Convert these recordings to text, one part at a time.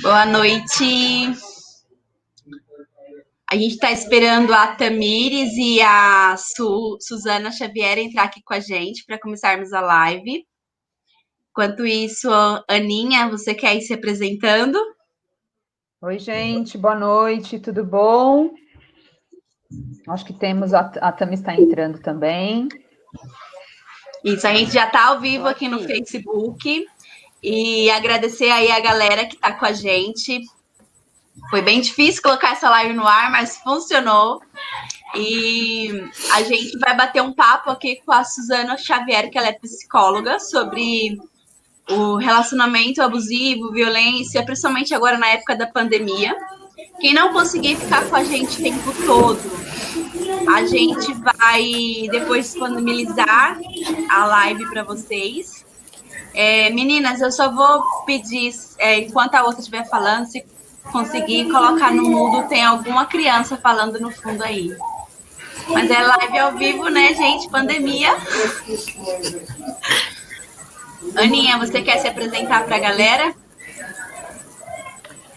Boa noite. A gente está esperando a Tamires e a Suzana Xavier entrar aqui com a gente para começarmos a live. Enquanto isso, Aninha, você quer ir se apresentando? Oi, gente, boa noite, tudo bom? Acho que temos a Tami está entrando também. Isso, a gente já está ao vivo aqui no Facebook. E agradecer aí a galera que está com a gente. Foi bem difícil colocar essa live no ar, mas funcionou. E a gente vai bater um papo aqui com a Suzana Xavier, que ela é psicóloga, sobre o relacionamento abusivo, violência, principalmente agora na época da pandemia. Quem não conseguir ficar com a gente o tempo todo, a gente vai depois disponibilizar a live para vocês. Meninas, eu só vou pedir, enquanto a outra estiver falando, se conseguir colocar no mudo, tem alguma criança falando no fundo aí. Mas é live ao vivo, né, gente? Pandemia. Aninha, você quer se apresentar para a galera?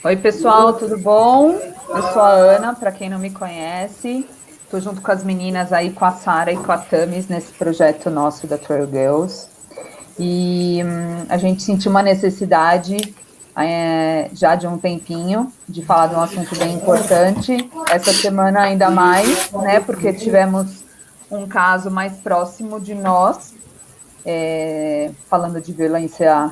Oi, pessoal, tudo bom? Eu sou a Ana, para quem não me conhece. Estou junto com as meninas aí, com a Sara e com a Tamis, nesse projeto nosso da Trail Girls. E a gente sentiu uma necessidade, já de um tempinho, de falar de um assunto bem importante. Essa semana ainda mais, né? Porque tivemos um caso mais próximo de nós, falando de violência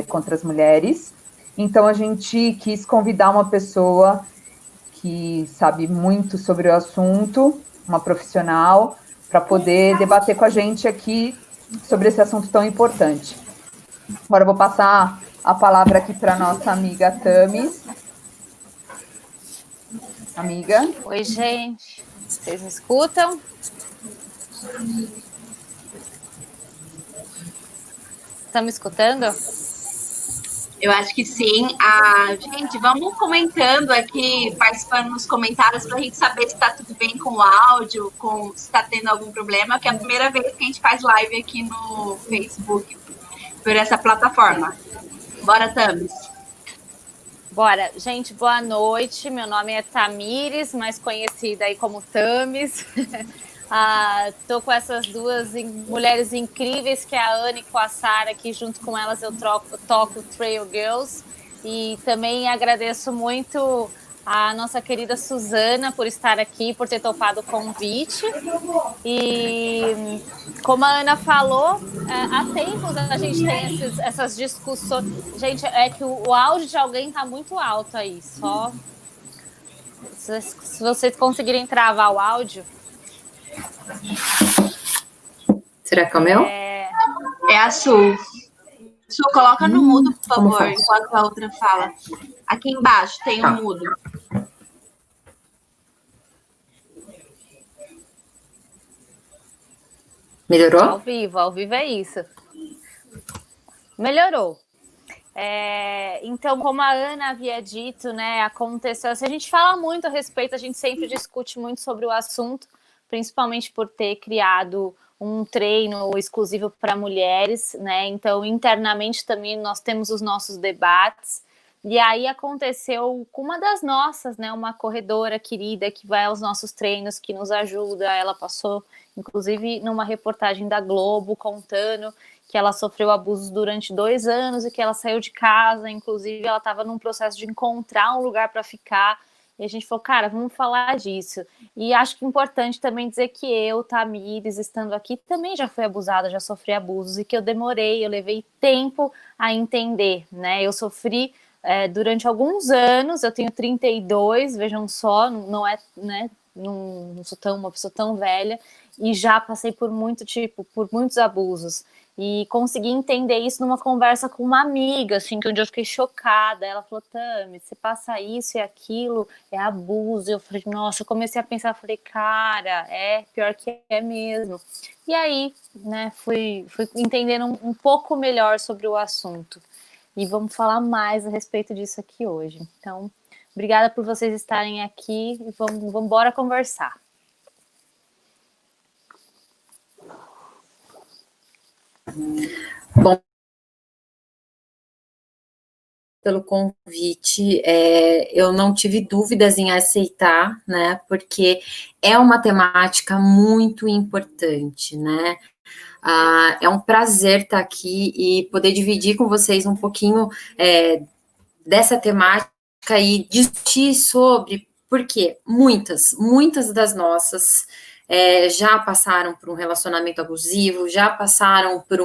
contra as mulheres. Então, a gente quis convidar uma pessoa que sabe muito sobre o assunto, uma profissional, para poder debater com a gente aqui sobre esse assunto tão importante. Agora eu vou passar a palavra aqui para a nossa amiga Tamis. Amiga. Oi, gente. Vocês me escutam? Estão me escutando? Eu acho que sim. Gente, vamos comentando aqui, participando nos comentários, para a gente saber se está tudo bem com o áudio, se está tendo algum problema, que é a primeira vez que a gente faz live aqui no Facebook, por essa plataforma. Bora, Tamis. Bora. Gente, boa noite. Meu nome é Tamires, mais conhecida aí como Tamis. Tô com essas duas mulheres incríveis, que é a Ana e com a Sara, que junto com elas eu toco Trail Girls. E também agradeço muito a nossa querida Suzana por estar aqui, por ter topado o convite. E como a Ana falou, há tempos a gente tem essas discussões. Gente, é que o áudio de alguém está muito alto aí. Só se vocês conseguirem travar o áudio. Será que é o meu? É a Su. Su, coloca no mudo, por favor, enquanto a outra fala. Aqui embaixo tem um mudo. Melhorou? Ao vivo é isso. Melhorou. Então, como a Ana havia dito, né, aconteceu. Se a gente fala muito a respeito, a gente sempre discute muito sobre o assunto, principalmente por ter criado um treino exclusivo para mulheres, né? Então, internamente também nós temos os nossos debates. E aí aconteceu com uma das nossas, né, uma corredora querida que vai aos nossos treinos, que nos ajuda. Ela passou, inclusive, numa reportagem da Globo contando que ela sofreu abusos durante 2 anos e que ela saiu de casa, inclusive ela estava num processo de encontrar um lugar para ficar, e a gente falou, cara, vamos falar disso. E acho que é importante também dizer que eu, Tamires, estando aqui, também já fui abusada, já sofri abusos, e que eu levei tempo a entender, né? Eu sofri durante alguns anos, eu tenho 32, vejam só, não é, né, não sou uma pessoa tão velha, e já passei por muitos abusos. E consegui entender isso numa conversa com uma amiga, assim, que um dia eu fiquei chocada. Ela falou, Tami, você passa isso e aquilo, é abuso. Eu falei, nossa, eu comecei a pensar, falei, cara, pior que é mesmo. E aí, né, fui entendendo um pouco melhor sobre o assunto. E vamos falar mais a respeito disso aqui hoje. Então, obrigada por vocês estarem aqui e vamos embora conversar. Bom, pelo convite. Eu não tive dúvidas em aceitar, né? Porque é uma temática muito importante, né? É um prazer estar aqui e poder dividir com vocês um pouquinho dessa temática e discutir sobre, porque muitas das nossas já passaram por um relacionamento abusivo, já passaram por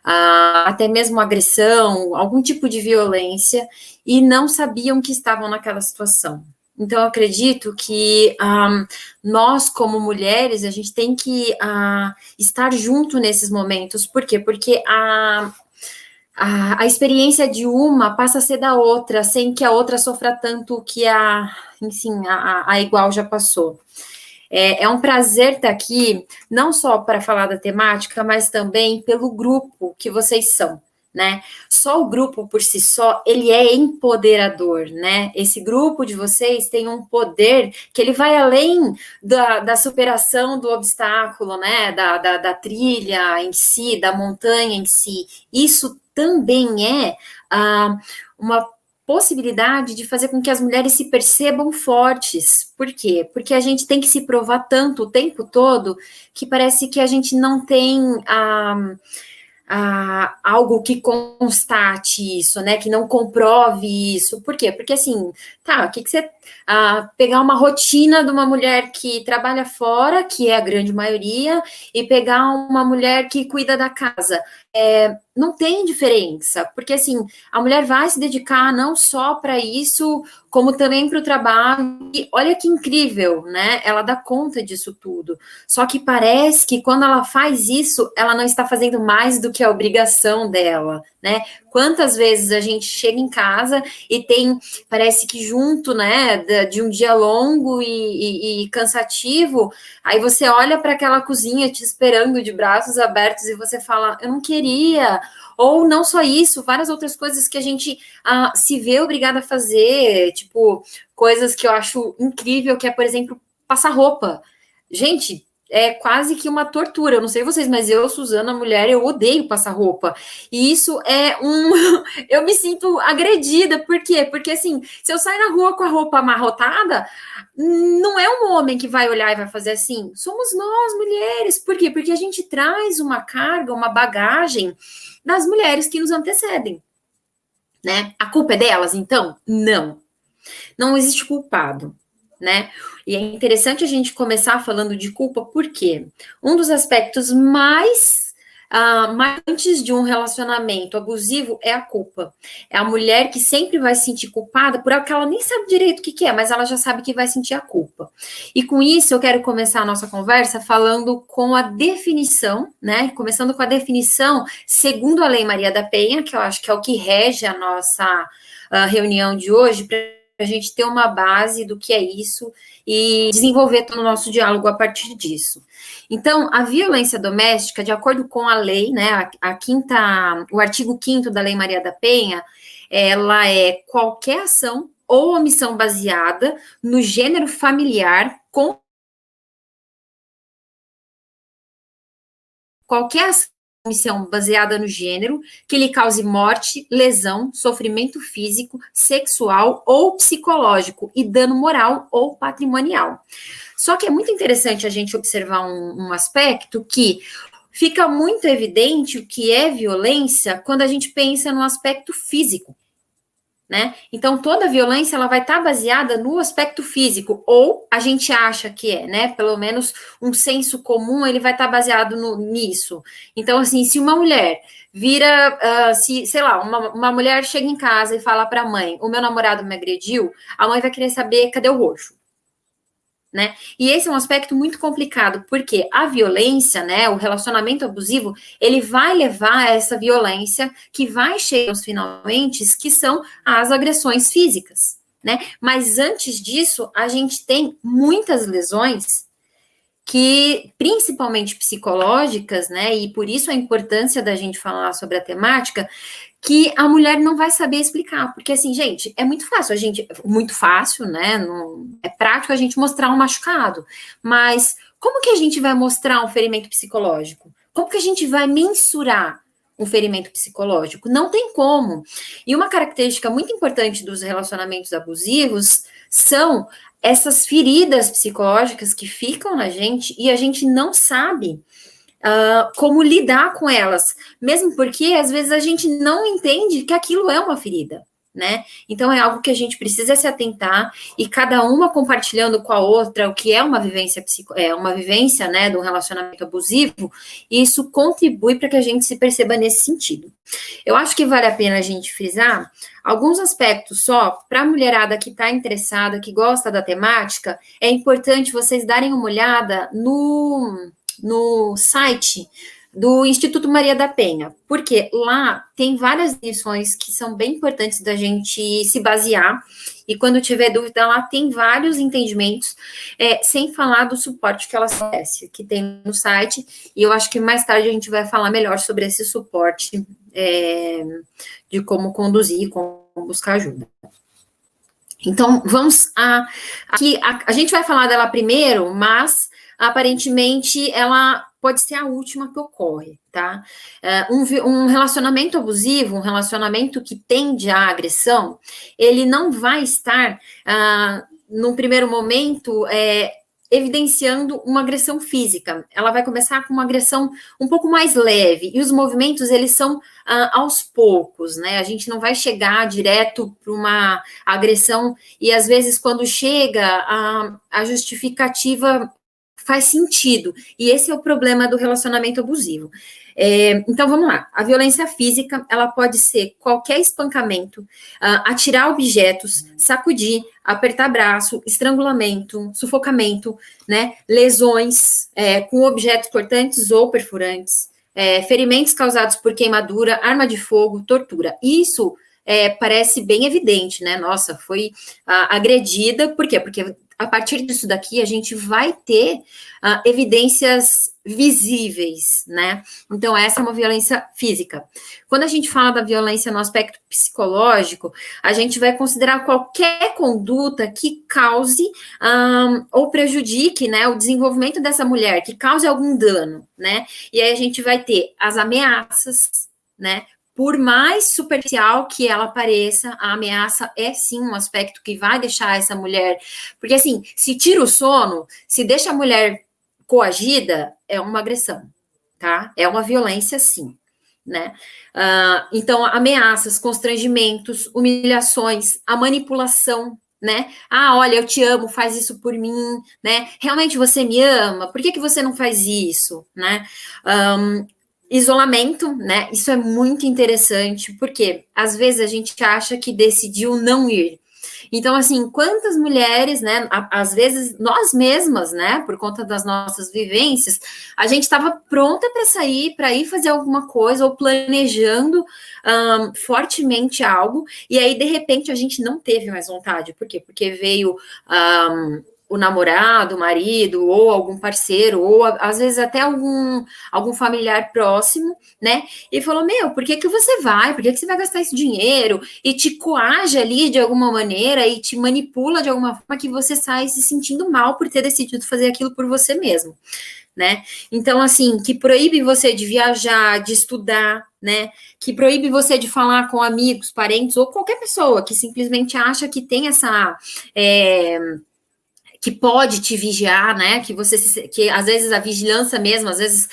até mesmo agressão, algum tipo de violência, e não sabiam que estavam naquela situação. Então, eu acredito que nós, como mulheres, a gente tem que estar junto nesses momentos. Por quê? Porque a experiência de uma passa a ser da outra, sem que a outra sofra tanto que enfim, a igual já passou. É um prazer estar aqui, não só para falar da temática, mas também pelo grupo que vocês são, né? Só o grupo por si só, ele é empoderador, né? Esse grupo de vocês tem um poder que ele vai além da superação do obstáculo, né? Da trilha em si, da montanha em si. Isso também é uma possibilidade de fazer com que as mulheres se percebam fortes. Por quê? Porque a gente tem que se provar tanto o tempo todo que parece que a gente não tem algo que constate isso, né? Que não comprove isso. Por quê? Porque assim, o que você pegar uma rotina de uma mulher que trabalha fora, que é a grande maioria, e pegar uma mulher que cuida da casa. Não tem diferença, porque assim, a mulher vai se dedicar não só para isso, como também para o trabalho, e olha que incrível, né? Ela dá conta disso tudo. Só que parece que quando ela faz isso, ela não está fazendo mais do que a obrigação dela, né? Quantas vezes a gente chega em casa e parece que junto, né, de um dia longo e cansativo, aí você olha para aquela cozinha te esperando de braços abertos e você fala, eu não queria. Ou não só isso, várias outras coisas que a gente se vê obrigada a fazer, tipo, coisas que eu acho incrível, que é, por exemplo, passar roupa. Gente, é quase que uma tortura. Eu não sei vocês, mas eu, Suzana, mulher, eu odeio passar roupa. E isso eu me sinto agredida. Por quê? Porque, assim, se eu sair na rua com a roupa amarrotada, não é um homem que vai olhar e vai fazer assim. Somos nós, mulheres. Por quê? Porque a gente traz uma carga, uma bagagem das mulheres que nos antecedem, né? A culpa é delas, então? Não. Não existe culpado, né? E é interessante a gente começar falando de culpa, porque um dos aspectos mais marcantes de um relacionamento abusivo é a culpa. É a mulher que sempre vai se sentir culpada por algo que ela nem sabe direito o que é, mas ela já sabe que vai sentir a culpa. E com isso eu quero começar a nossa conversa falando com a definição, né? Começando com a definição segundo a Lei Maria da Penha, que eu acho que é o que rege a nossa reunião de hoje, para a gente ter uma base do que é isso e desenvolver todo o nosso diálogo a partir disso. Então, a violência doméstica, de acordo com a lei, né, o artigo 5º da Lei Maria da Penha, ela é qualquer ação ou omissão baseada no gênero familiar com qualquer ação omissão baseada no gênero que lhe cause morte, lesão, sofrimento físico, sexual ou psicológico e dano moral ou patrimonial. Só que é muito interessante a gente observar um aspecto que fica muito evidente o que é violência quando a gente pensa no aspecto físico, né? Então, toda violência, ela vai estar baseada no aspecto físico, ou a gente acha que é, né? Pelo menos um senso comum, ele vai estar baseado nisso. Então, assim, se uma mulher vira, sei lá, uma mulher chega em casa e fala para a mãe, o meu namorado me agrediu, a mãe vai querer saber, cadê o roxo? Né? E esse é um aspecto muito complicado, porque a violência, né, o relacionamento abusivo, ele vai levar a essa violência que vai chegar aos finalmente, que são as agressões físicas, né? Mas antes disso, a gente tem muitas lesões que, principalmente psicológicas, né, e por isso a importância da gente falar sobre a temática, que a mulher não vai saber explicar, porque assim, gente, é muito fácil, né, é prático a gente mostrar um machucado, mas como que a gente vai mostrar um ferimento psicológico? Como que a gente vai mensurar um ferimento psicológico. Não tem como. E uma característica muito importante dos relacionamentos abusivos são essas feridas psicológicas que ficam na gente e a gente não sabe como lidar com elas, mesmo porque às vezes a gente não entende que aquilo é uma ferida, né? Então é algo que a gente precisa se atentar e cada uma compartilhando com a outra o que é uma vivência, né, de um relacionamento abusivo, e isso contribui para que a gente se perceba nesse sentido. Eu acho que vale a pena a gente frisar alguns aspectos só para a mulherada que está interessada, que gosta da temática. É importante vocês darem uma olhada no site do Instituto Maria da Penha, porque lá tem várias lições que são bem importantes da gente se basear, e quando tiver dúvida, lá tem vários entendimentos, sem falar do suporte que elas oferecem, que tem no site, e eu acho que mais tarde a gente vai falar melhor sobre esse suporte, de como conduzir, como buscar ajuda. Então, vamos aqui, a gente vai falar dela primeiro, mas aparentemente ela pode ser a última que ocorre, tá? Um relacionamento abusivo, um relacionamento que tende à agressão, ele não vai estar, num primeiro momento, evidenciando uma agressão física. Ela vai começar com uma agressão um pouco mais leve, e os movimentos, eles são aos poucos, né? A gente não vai chegar direto para uma agressão, e às vezes quando chega, a justificativa faz sentido, e esse é o problema do relacionamento abusivo. Então, vamos lá. A violência física, ela pode ser qualquer espancamento, atirar objetos, sacudir, apertar braço, estrangulamento, sufocamento, né, lesões com objetos cortantes ou perfurantes, ferimentos causados por queimadura, arma de fogo, tortura. Isso parece bem evidente, né? Nossa, foi agredida, por quê? Porque a partir disso daqui, a gente vai ter evidências visíveis, né? Então, essa é uma violência física. Quando a gente fala da violência no aspecto psicológico, a gente vai considerar qualquer conduta que cause ou prejudique, né, o desenvolvimento dessa mulher, que cause algum dano, né? E aí a gente vai ter as ameaças, né? Por mais superficial que ela pareça, a ameaça é sim um aspecto que vai deixar essa mulher... Porque, assim, se tira o sono, se deixa a mulher coagida, é uma agressão, tá? É uma violência, sim, né? Então, ameaças, constrangimentos, humilhações, a manipulação, né? Olha, eu te amo, faz isso por mim, né? Realmente você me ama? Por que você não faz isso, né? Isolamento, né? Isso é muito interessante, porque às vezes a gente acha que decidiu não ir. Então, assim, quantas mulheres, né? Às vezes nós mesmas, né? Por conta das nossas vivências, a gente estava pronta para ir fazer alguma coisa ou planejando fortemente algo, e aí de repente a gente não teve mais vontade. Por quê? Porque veio o namorado, o marido, ou algum parceiro, ou às vezes até algum familiar próximo, né? E falou, por que você vai? Por que você vai gastar esse dinheiro? E te coage ali de alguma maneira e te manipula de alguma forma que você sai se sentindo mal por ter decidido fazer aquilo por você mesmo, né? Então, assim, que proíbe você de viajar, de estudar, né? Que proíbe você de falar com amigos, parentes, ou qualquer pessoa que simplesmente acha que tem essa... que pode te vigiar, né, que às vezes a vigilância mesmo, às vezes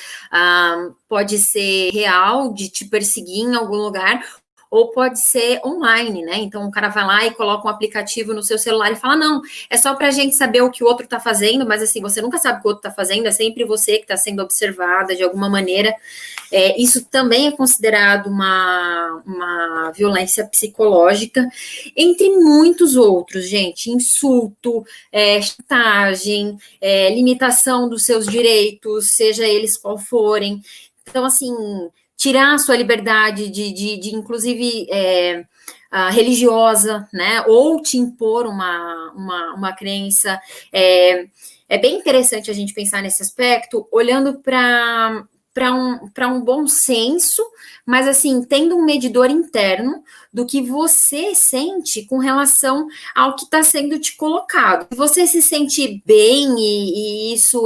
pode ser real, de te perseguir em algum lugar, ou pode ser online, né, então o cara vai lá e coloca um aplicativo no seu celular e fala, não, é só pra gente saber o que o outro tá fazendo, mas assim, você nunca sabe o que o outro tá fazendo, é sempre você que tá sendo observada de alguma maneira. Isso também é considerado uma violência psicológica, entre muitos outros, gente, insulto, chantagem, limitação dos seus direitos, seja eles qual forem. Então, assim, tirar a sua liberdade de inclusive, religiosa, né, ou te impor uma crença. É bem interessante a gente pensar nesse aspecto, olhando para um bom senso, mas assim, tendo um medidor interno do que você sente com relação ao que está sendo te colocado. Se você se sente bem e isso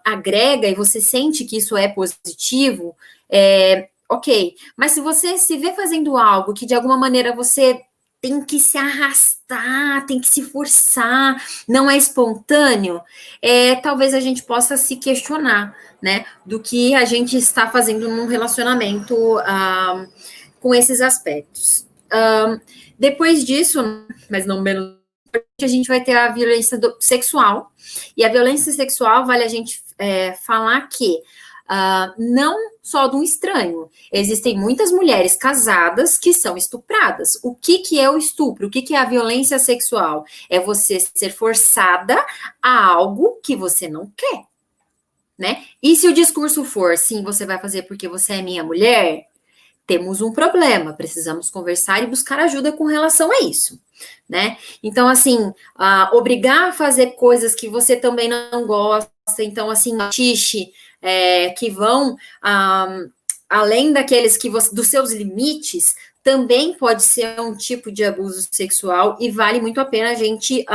agrega, e você sente que isso é positivo, ok. Mas se você se vê fazendo algo que de alguma maneira você tem que se arrastar, tem que se forçar, não é espontâneo, talvez a gente possa se questionar, né, do que a gente está fazendo num relacionamento com esses aspectos. Depois disso, mas não menos, a gente vai ter a violência sexual, e a violência sexual vale a gente falar que não só de um estranho. Existem muitas mulheres casadas que são estupradas. O que é o estupro? O que é a violência sexual? É você ser forçada a algo que você não quer, né? E se o discurso for, sim, você vai fazer porque você é minha mulher, temos um problema, precisamos conversar e buscar ajuda com relação a isso, né? Então, assim, obrigar a fazer coisas que você também não gosta, então, assim, fetiche, que vão além daqueles que dos seus limites, também pode ser um tipo de abuso sexual e vale muito a pena a gente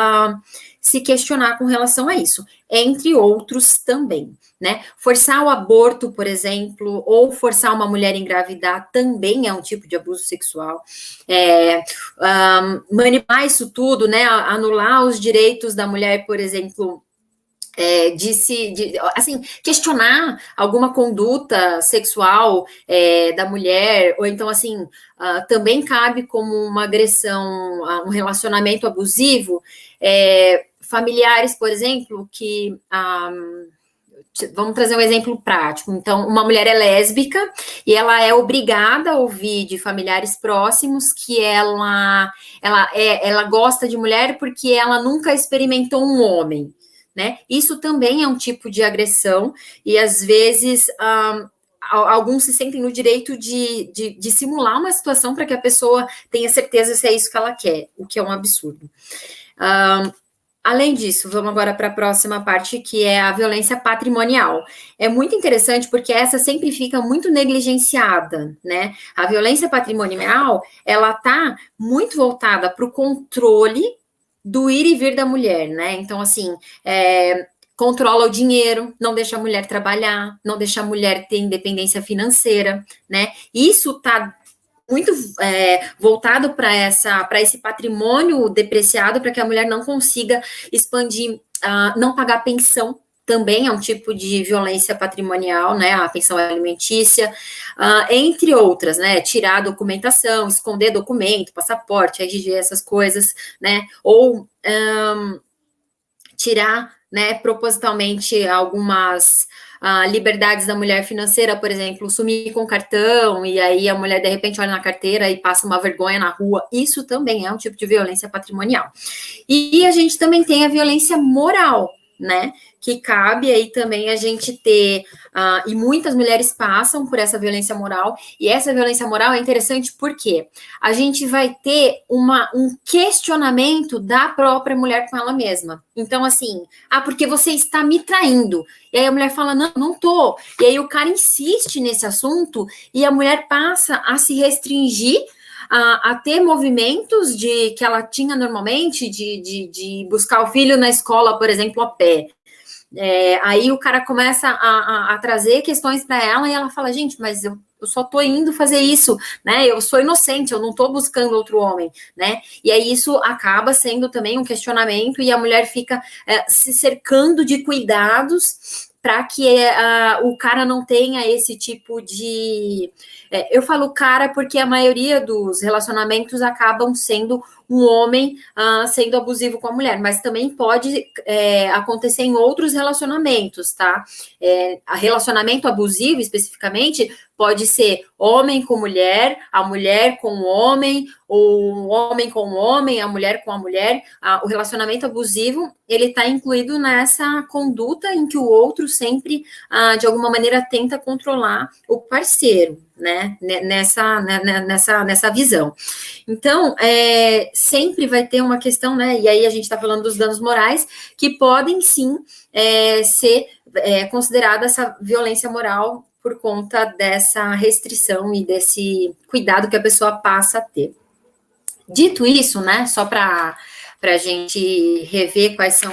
se questionar com relação a isso, entre outros também, né? Forçar o aborto, por exemplo, ou forçar uma mulher a engravidar também é um tipo de abuso sexual. Manipular isso tudo, né? Anular os direitos da mulher, por exemplo, assim, questionar alguma conduta sexual da mulher, ou então, assim, também cabe como uma agressão, um relacionamento abusivo, familiares, por exemplo, que vamos trazer um exemplo prático. Então, uma mulher é lésbica e ela é obrigada a ouvir de familiares próximos que ela gosta de mulher porque ela nunca experimentou um homem, né? Isso também é um tipo de agressão e, às vezes, alguns se sentem no direito de simular uma situação para que a pessoa tenha certeza se é isso que ela quer, o que é um absurdo. Além disso, vamos agora para a próxima parte, que é a violência patrimonial. É muito interessante porque essa sempre fica muito negligenciada, né? A violência patrimonial, ela está muito voltada para o controle do ir e vir da mulher, né? Então, assim, controla o dinheiro, não deixa a mulher trabalhar, não deixa a mulher ter independência financeira, né? Isso está muito voltado para esse patrimônio depreciado, para que a mulher não consiga expandir, não pagar pensão, também é um tipo de violência patrimonial, né, a pensão alimentícia, entre outras, né, tirar a documentação, esconder documento, passaporte, RG, essas coisas, né, ou tirar, né, propositalmente algumas liberdades da mulher financeira, por exemplo, sumir com cartão, e aí a mulher, de repente, olha na carteira e passa uma vergonha na rua. Isso também é um tipo de violência patrimonial. E a gente também tem a violência moral, né, que cabe aí também a gente ter, e muitas mulheres passam por essa violência moral, e essa violência moral é interessante porque a gente vai ter um questionamento da própria mulher com ela mesma. Então, assim, porque você está me traindo. E aí a mulher fala, não, não tô. E aí o cara insiste nesse assunto, e a mulher passa a se restringir a ter movimentos que ela tinha normalmente, de buscar o filho na escola, por exemplo, a pé. Aí o cara começa a trazer questões para ela e ela fala, gente, mas eu só tô indo fazer isso, né? Eu sou inocente, eu não tô buscando outro homem, né? E aí isso acaba sendo também um questionamento e a mulher fica se cercando de cuidados para que o cara não tenha esse tipo de... eu falo cara porque a maioria dos relacionamentos acabam sendo um homem sendo abusivo com a mulher, mas também pode acontecer em outros relacionamentos, tá? Relacionamento abusivo, especificamente, pode ser homem com mulher, a mulher com o homem, ou o homem com o homem, a mulher com a mulher. O relacionamento abusivo, ele está incluído nessa conduta em que o outro sempre, de alguma maneira, tenta controlar o parceiro, né? Nessa visão. Então, sempre vai ter uma questão, né? E aí a gente está falando dos danos morais, que podem sim ser considerada essa violência moral por conta dessa restrição e desse cuidado que a pessoa passa a ter. Dito isso, né? Só para para a gente rever quais são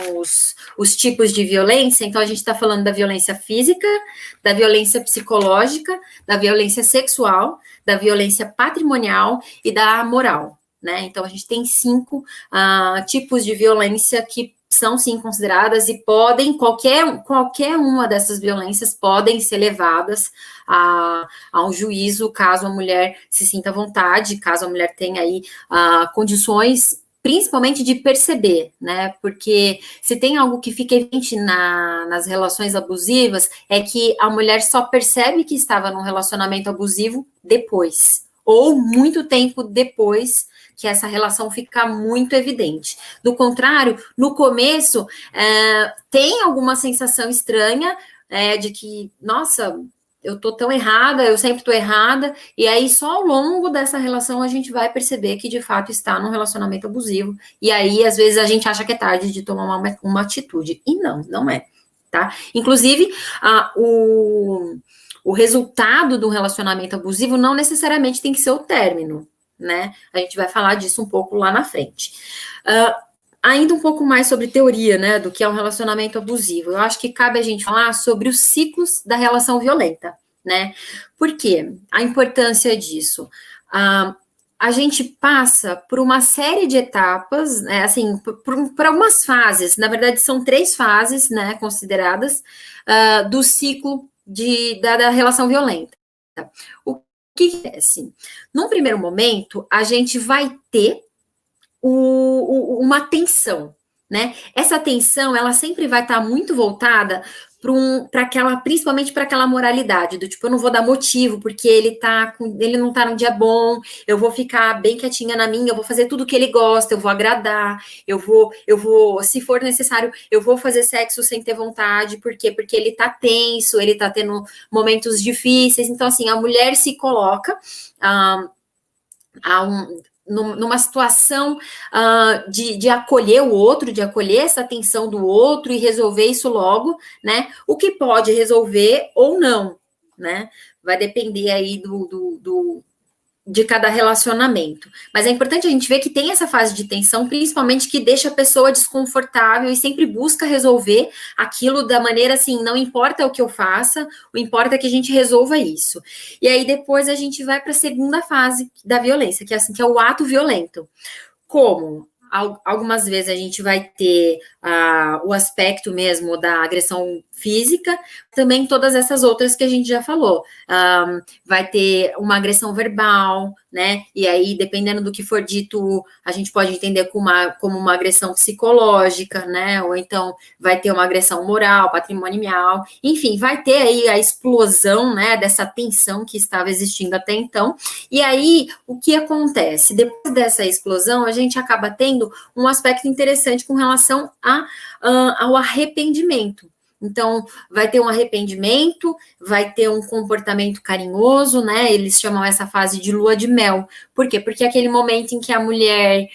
os tipos de violência. Então, a gente está falando da violência física, da violência psicológica, da violência sexual, da violência patrimonial e da moral, né? Então, a gente tem 5 tipos de violência que são, sim, consideradas e podem, qualquer uma dessas violências podem ser levadas a um juízo, caso a mulher se sinta à vontade, caso a mulher tenha aí condições, principalmente de perceber, né? Porque se tem algo que fica evidente nas relações abusivas, é que a mulher só percebe que estava num relacionamento abusivo depois, ou muito tempo depois que essa relação fica muito evidente. Do contrário, no começo, tem alguma sensação estranha de que, nossa, eu tô tão errada, eu sempre tô errada, e aí só ao longo dessa relação a gente vai perceber que de fato está num relacionamento abusivo, e aí às vezes a gente acha que é tarde de tomar uma atitude, e não é, tá? Inclusive, o resultado do relacionamento abusivo não necessariamente tem que ser o término, né? A gente vai falar disso um pouco lá na frente. Ainda um pouco mais sobre teoria, né, do que é um relacionamento abusivo. Eu acho que cabe a gente falar sobre os ciclos da relação violenta, né? Por quê? A importância disso. A gente passa por uma série de etapas, né, assim, por algumas fases, na verdade são 3 fases, né, consideradas, do ciclo da relação violenta. O que é assim? Num primeiro momento, a gente vai ter uma tensão, né? Essa tensão, ela sempre vai estar muito voltada principalmente para aquela moralidade, do tipo, eu não vou dar motivo, porque ele não tá num dia bom, eu vou ficar bem quietinha na minha, eu vou fazer tudo que ele gosta, eu vou agradar, eu vou, se for necessário, eu vou fazer sexo sem ter vontade, por quê? Porque ele tá tenso, ele tá tendo momentos difíceis, então, assim, a mulher se coloca numa situação de acolher o outro, de acolher essa tensão do outro e resolver isso logo, né? O que pode resolver ou não, né? Vai depender aí de cada relacionamento. Mas é importante a gente ver que tem essa fase de tensão, principalmente que deixa a pessoa desconfortável e sempre busca resolver aquilo da maneira assim, não importa o que eu faça, o importa é que a gente resolva isso. E aí depois a gente vai para a segunda fase da violência, que é assim, que é o ato violento. Como? Algumas vezes a gente vai ter o aspecto mesmo da agressão física, também todas essas outras que a gente já falou. Vai ter uma agressão verbal, né? E aí, dependendo do que for dito, a gente pode entender como uma agressão psicológica, né? Ou então vai ter uma agressão moral, patrimonial, enfim, vai ter aí a explosão, né, dessa tensão que estava existindo até então. E aí, o que acontece? Depois dessa explosão, a gente acaba tendo um aspecto interessante com relação ao arrependimento. Então, vai ter um arrependimento, vai ter um comportamento carinhoso, né? Eles chamam essa fase de lua de mel. Por quê? Porque é aquele momento em que a mulher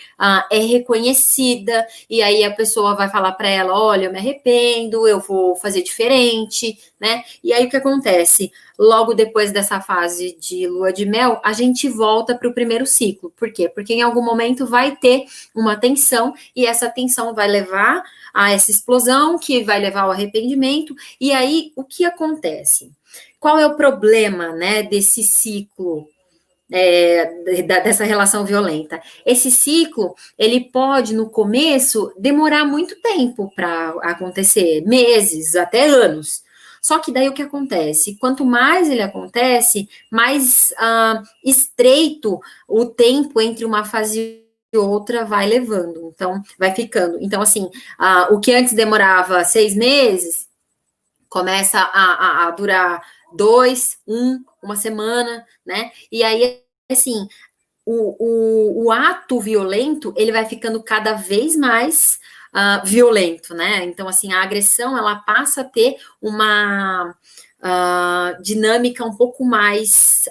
é reconhecida, e aí a pessoa vai falar para ela, olha, eu me arrependo, eu vou fazer diferente, né? E aí o que acontece? Logo depois dessa fase de lua de mel, a gente volta para o primeiro ciclo. Por quê? Porque em algum momento vai ter uma tensão, e essa tensão vai levar a essa explosão, que vai levar ao arrependimento, e aí o que acontece? Qual é o problema, né, desse ciclo, dessa relação violenta? Esse ciclo, ele pode, no começo, demorar muito tempo para acontecer, meses, até anos. Só que daí o que acontece? Quanto mais ele acontece, mais estreito o tempo entre uma fase e outra vai levando, então vai ficando. Então, assim, o que antes demorava 6 meses, começa a durar 2, uma semana, né? E aí, assim, o ato violento, ele vai ficando cada vez mais violento, né? Então, assim, a agressão, ela passa a ter uma dinâmica um pouco mais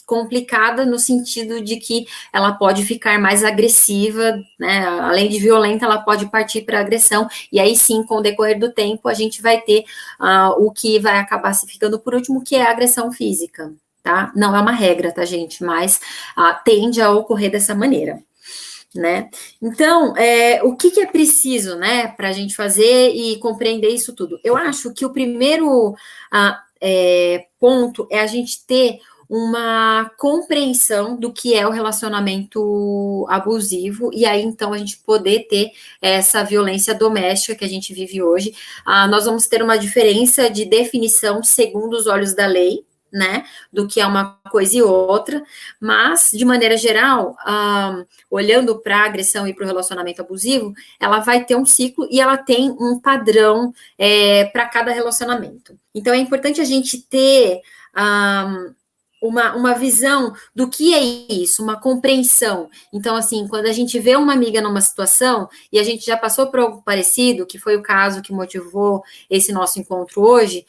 complicada, no sentido de que ela pode ficar mais agressiva, né? Além de violenta, ela pode partir para agressão, e aí sim, com o decorrer do tempo, a gente vai ter o que vai acabar se ficando por último, que é a agressão física, tá? Não é uma regra, tá, gente? Mas tende a ocorrer dessa maneira. né? Então, o que é preciso, né, para a gente fazer e compreender isso tudo? Eu acho que o primeiro ponto é a gente ter uma compreensão do que é o relacionamento abusivo, e aí, então, a gente poder ter essa violência doméstica que a gente vive hoje. Nós vamos ter uma diferença de definição segundo os olhos da lei, né, do que é uma coisa e outra, mas, de maneira geral, olhando para a agressão e para o relacionamento abusivo, ela vai ter um ciclo e ela tem um padrão para cada relacionamento. Então, é importante a gente ter uma visão do que é isso, uma compreensão. Então, assim, quando a gente vê uma amiga numa situação, e a gente já passou por algo parecido, que foi o caso que motivou esse nosso encontro hoje,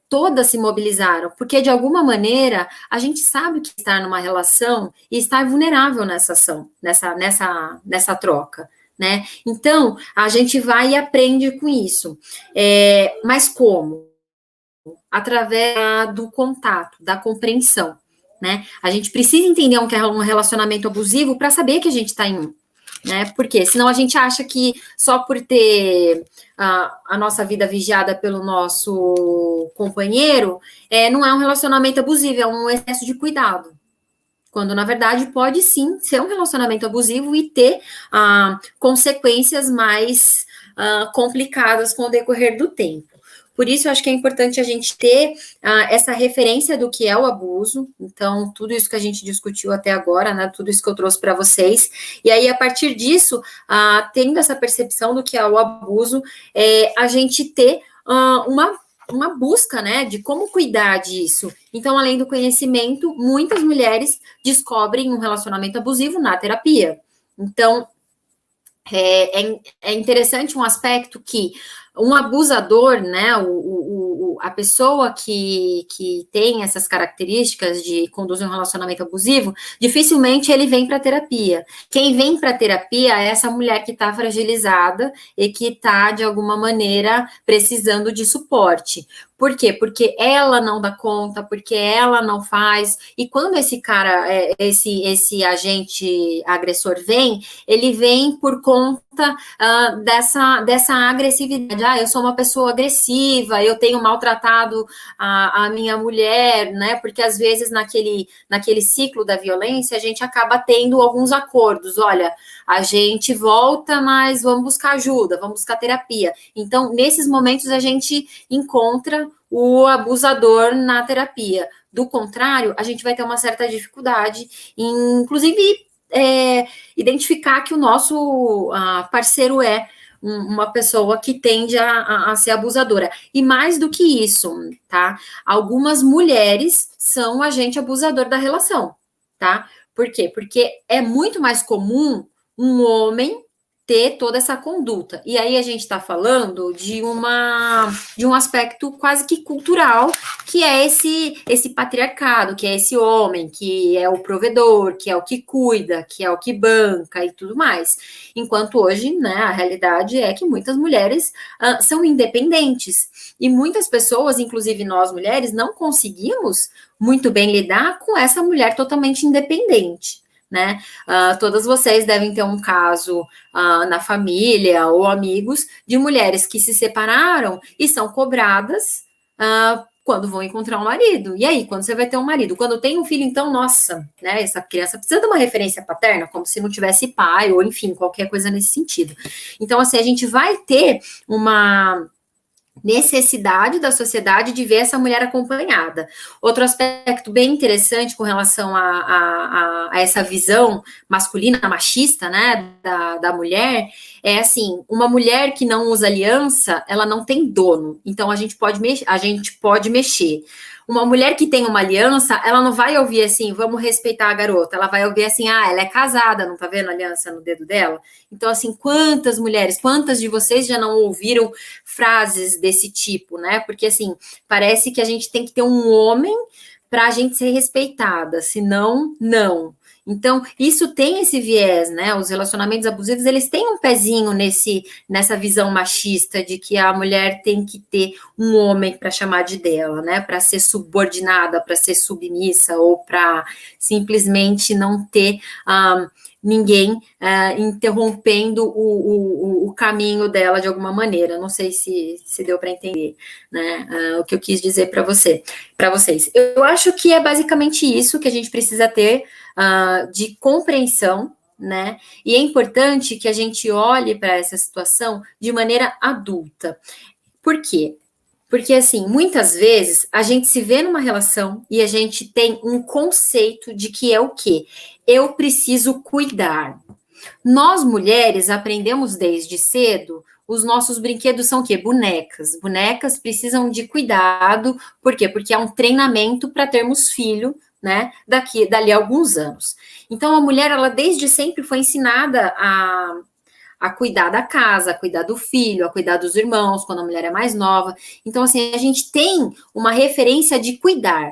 todas se mobilizaram, porque de alguma maneira a gente sabe que estar numa relação e estar vulnerável nessa ação, nessa troca, né? Então, a gente vai e aprende com isso. Mas como? Através do contato, da compreensão, né? A gente precisa entender o que é um relacionamento abusivo para saber que a gente está em um, né? Porque senão a gente acha que só por ter a nossa vida vigiada pelo nosso companheiro, não é um relacionamento abusivo, é um excesso de cuidado. Quando, na verdade, pode sim ser um relacionamento abusivo e ter consequências mais complicadas com o decorrer do tempo. Por isso, eu acho que é importante a gente ter essa referência do que é o abuso. Então, tudo isso que a gente discutiu até agora, né, tudo isso que eu trouxe para vocês. E aí, a partir disso, tendo essa percepção do que é o abuso, a gente ter uma busca, né, de como cuidar disso. Então, além do conhecimento, muitas mulheres descobrem um relacionamento abusivo na terapia. Então, é interessante um aspecto que um abusador, né, a pessoa que tem essas características de conduzir um relacionamento abusivo, dificilmente ele vem para terapia. Quem vem para terapia é essa mulher que está fragilizada e que está, de alguma maneira, precisando de suporte. Por quê? Porque ela não dá conta, porque ela não faz, e quando esse cara, esse agente agressor vem, ele vem por conta dessa agressividade. Eu sou uma pessoa agressiva, eu tenho maltratado a minha mulher, né? Porque às vezes naquele ciclo da violência a gente acaba tendo alguns acordos. Olha, a gente volta, mas vamos buscar ajuda, vamos buscar terapia. Então, nesses momentos a gente encontra o abusador na terapia. Do contrário, a gente vai ter uma certa dificuldade em, inclusive, identificar que o nosso parceiro é uma pessoa que tende a ser abusadora. E mais do que isso, tá? Algumas mulheres são o agente abusador da relação, tá? Por quê? Porque é muito mais comum um homem ter toda essa conduta. E aí a gente está falando de um aspecto quase que cultural, que é esse patriarcado, que é esse homem, que é o provedor, que é o que cuida, que é o que banca e tudo mais. Enquanto hoje, né, a realidade é que muitas mulheres são independentes. E muitas pessoas, inclusive nós mulheres, não conseguimos muito bem lidar com essa mulher totalmente independente, né? Todas vocês devem ter um caso na família ou amigos de mulheres que se separaram e são cobradas quando vão encontrar um marido. E aí, quando você vai ter um marido? Quando tem um filho, então, nossa, né? Essa criança precisa de uma referência paterna, como se não tivesse pai, ou enfim, qualquer coisa nesse sentido. Então, assim, a gente vai ter uma necessidade da sociedade de ver essa mulher acompanhada. Outro aspecto bem interessante com relação a essa visão masculina, machista, né, da mulher, é assim, uma mulher que não usa aliança, ela não tem dono, então a gente pode mexer. Uma mulher que tem uma aliança, ela não vai ouvir assim, vamos respeitar a garota, ela vai ouvir assim, ela é casada, não tá vendo a aliança no dedo dela? Então, assim, quantas mulheres, quantas de vocês já não ouviram frases desse tipo, né? Porque, assim, parece que a gente tem que ter um homem para a gente ser respeitada, senão, não. Então, isso tem esse viés, né? Os relacionamentos abusivos, eles têm um pezinho nessa visão machista de que a mulher tem que ter um homem para chamar de dela, né? Para ser subordinada, para ser submissa ou para simplesmente não ter ninguém interrompendo o caminho dela de alguma maneira. Não sei se deu para entender, né, o que eu quis dizer para vocês. Eu acho que é basicamente isso que a gente precisa ter de compreensão, né? E é importante que a gente olhe para essa situação de maneira adulta. Por quê? Porque, assim, muitas vezes a gente se vê numa relação e a gente tem um conceito de que é o quê? Eu preciso cuidar. Nós, mulheres, aprendemos desde cedo, os nossos brinquedos são o quê? Bonecas. Bonecas precisam de cuidado, por quê? Porque é um treinamento para termos filho, né, dali a alguns anos. Então, a mulher, ela desde sempre foi ensinada a cuidar da casa, a cuidar do filho, a cuidar dos irmãos, quando a mulher é mais nova. Então, assim, a gente tem uma referência de cuidar.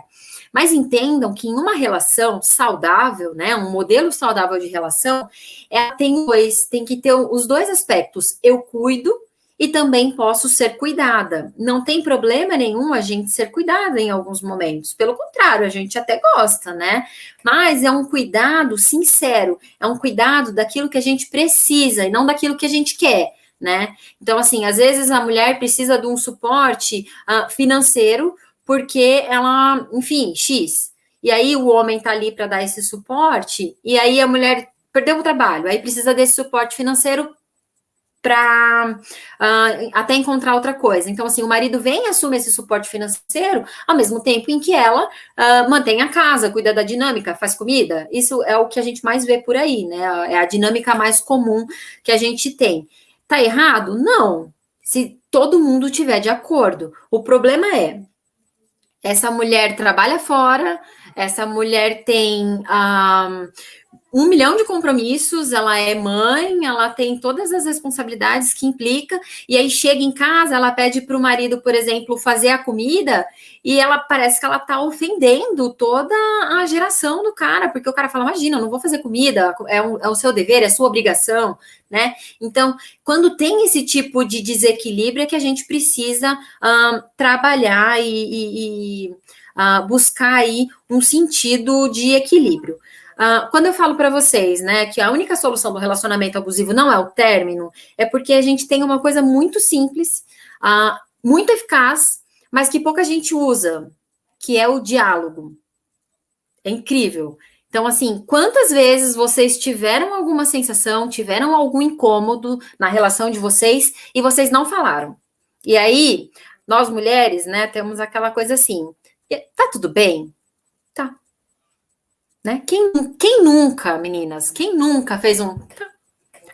Mas entendam que em uma relação saudável, né, um modelo saudável de relação, tem que ter os dois aspectos. Eu cuido e também posso ser cuidada. Não tem problema nenhum a gente ser cuidada em alguns momentos. Pelo contrário, a gente até gosta, né? Mas é um cuidado sincero, é um cuidado daquilo que a gente precisa e não daquilo que a gente quer, né? Então, assim, às vezes a mulher precisa de um suporte financeiro porque ela, enfim, X. E aí o homem tá ali para dar esse suporte e aí a mulher perdeu o trabalho, aí precisa desse suporte financeiro para até encontrar outra coisa. Então, assim, o marido vem e assume esse suporte financeiro ao mesmo tempo em que ela mantém a casa, cuida da dinâmica, faz comida. Isso é o que a gente mais vê por aí, né? É a dinâmica mais comum que a gente tem. Tá errado? Não. Se todo mundo tiver de acordo. O problema é, essa mulher trabalha fora, essa mulher tem 1 milhão de compromissos, ela é mãe, ela tem todas as responsabilidades que implica, e aí chega em casa, ela pede para o marido, por exemplo, fazer a comida, e ela parece que ela está ofendendo toda a geração do cara, porque o cara fala, imagina, eu não vou fazer comida, é o seu dever, é a sua obrigação, né? Então, quando tem esse tipo de desequilíbrio, é que a gente precisa trabalhar e buscar aí um sentido de equilíbrio. Quando eu falo para vocês, né, que a única solução do relacionamento abusivo não é o término, é porque a gente tem uma coisa muito simples, muito eficaz, mas que pouca gente usa, que é o diálogo. É incrível. Então, assim, quantas vezes vocês tiveram alguma sensação, tiveram algum incômodo na relação de vocês e vocês não falaram? E aí, nós mulheres, né, temos aquela coisa assim, tá tudo bem? Tá. Né? Quem nunca, meninas, quem nunca fez um...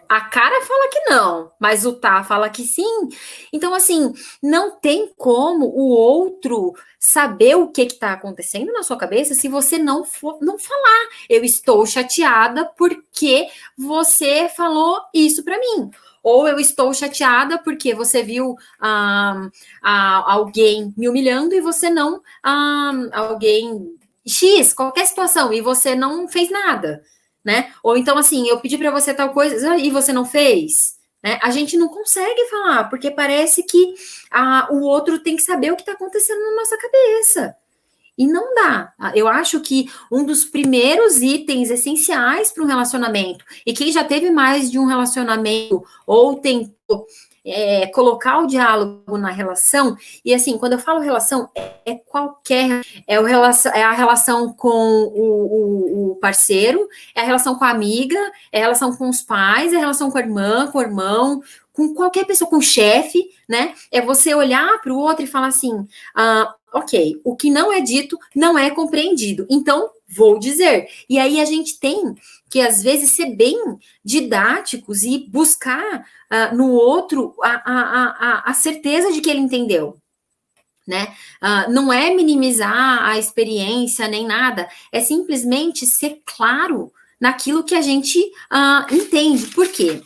A cara fala que não, mas o tá fala que sim. Então, assim, não tem como o outro saber o que está acontecendo na sua cabeça se você não falar. Eu estou chateada porque você falou isso para mim. Ou eu estou chateada porque você viu alguém me humilhando e você não... alguém... X, qualquer situação, e você não fez nada, né? Ou então, assim, eu pedi para você tal coisa e você não fez, né? A gente não consegue falar, porque parece que o outro tem que saber o que está acontecendo na nossa cabeça. E não dá. Eu acho que um dos primeiros itens essenciais para um relacionamento, e quem já teve mais de um relacionamento ou tentou colocar o diálogo na relação, e assim, quando eu falo relação, é a relação com o parceiro, é a relação com a amiga, é a relação com os pais, é a relação com a irmã, com o irmão, com qualquer pessoa, com o chefe, né? É você olhar para o outro e falar assim, ok, o que não é dito não é compreendido, então vou dizer. E aí a gente tem que, às vezes, ser bem didáticos e buscar no outro a certeza de que ele entendeu, né? Não é minimizar a experiência nem nada, é simplesmente ser claro naquilo que a gente entende. Por quê?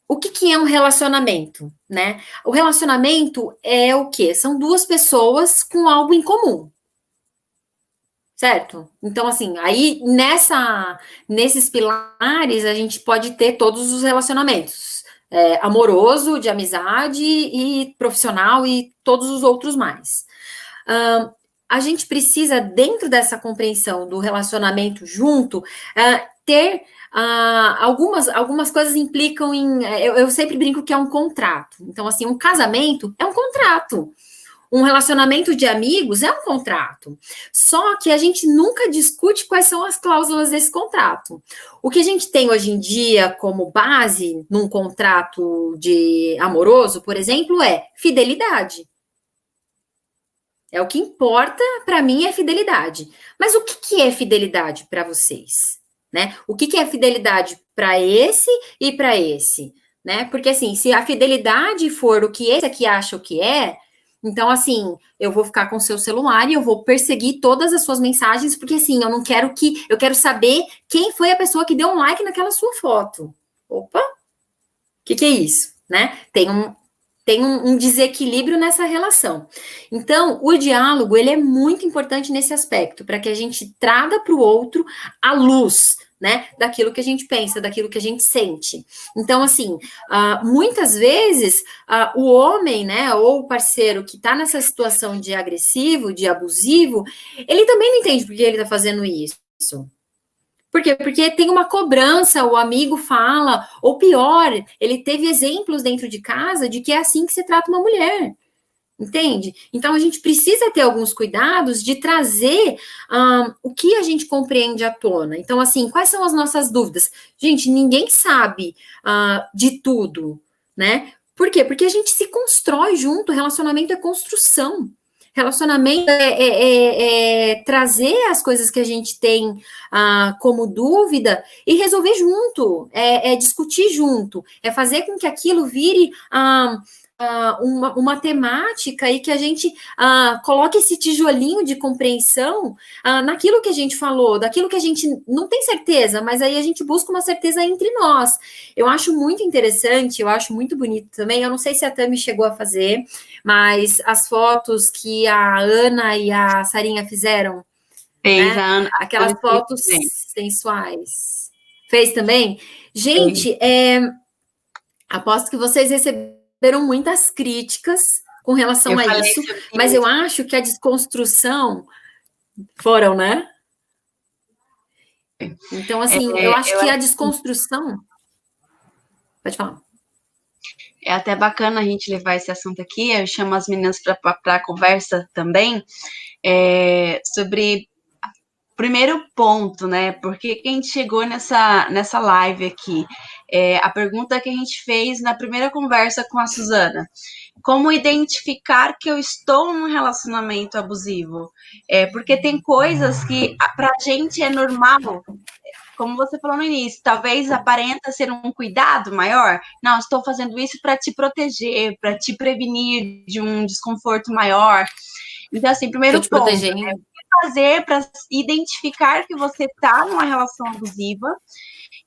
O que é um relacionamento, né? O relacionamento é o quê? São duas pessoas com algo em comum. Certo? Então, assim, aí nesses pilares a gente pode ter todos os relacionamentos. Amoroso, de amizade e profissional e todos os outros mais. a gente precisa, dentro dessa compreensão do relacionamento junto, ter algumas coisas implicam em. Eu sempre brinco que é um contrato. Então, assim, um casamento é um contrato. Um relacionamento de amigos é um contrato. Só que a gente nunca discute quais são as cláusulas desse contrato. O que a gente tem hoje em dia como base num contrato de amoroso, por exemplo, é fidelidade. É o que importa para mim é fidelidade. Mas o que é fidelidade para vocês? Né? O que é fidelidade para esse e para esse? Né? Porque assim, se a fidelidade for o que esse aqui acha o que é, então assim, eu vou ficar com o seu celular e eu vou perseguir todas as suas mensagens, porque assim, eu quero saber quem foi a pessoa que deu um like naquela sua foto. Opa! O que é isso? Né? Tem um desequilíbrio nessa relação. Então, o diálogo, ele é muito importante nesse aspecto, para que a gente traga para o outro a luz, né, daquilo que a gente pensa, daquilo que a gente sente. Então, assim, muitas vezes, o homem, né, ou o parceiro que está nessa situação de agressivo, de abusivo, ele também não entende por que ele está fazendo isso. Por quê? Porque tem uma cobrança, o amigo fala, ou pior, ele teve exemplos dentro de casa de que é assim que se trata uma mulher, entende? Então, a gente precisa ter alguns cuidados de trazer o que a gente compreende à tona. Então, assim, quais são as nossas dúvidas? Gente, ninguém sabe de tudo, né? Por quê? Porque a gente se constrói junto, relacionamento é construção. Relacionamento é trazer as coisas que a gente tem como dúvida e resolver junto, é discutir junto, é fazer com que aquilo vire uma temática e que a gente coloque esse tijolinho de compreensão naquilo que a gente falou, daquilo que a gente não tem certeza, mas aí a gente busca uma certeza entre nós. Eu acho muito interessante, eu acho muito bonito também. Eu não sei se a Tami chegou a fazer, mas as fotos que a Ana e a Sarinha fizeram, Fez, né? a Ana. Aquelas fotos sensuais. Fez também? Gente, aposto que vocês receberam muitas críticas com relação a isso, mas eu acho que a desconstrução foram, né? Então, assim, eu acho que a desconstrução... Pode falar. É até bacana a gente levar esse assunto aqui, eu chamo as meninas para conversa também, sobre o primeiro ponto, né? Porque quem chegou nessa live aqui, a pergunta que a gente fez na primeira conversa com a Suzana, como identificar que eu estou num relacionamento abusivo? Porque tem coisas que pra gente é normal, como você falou no início, talvez aparenta ser um cuidado maior. Não, estou fazendo isso para te proteger, para te prevenir de um desconforto maior. Então, assim, primeiro ponto, o que fazer para identificar que você está numa relação abusiva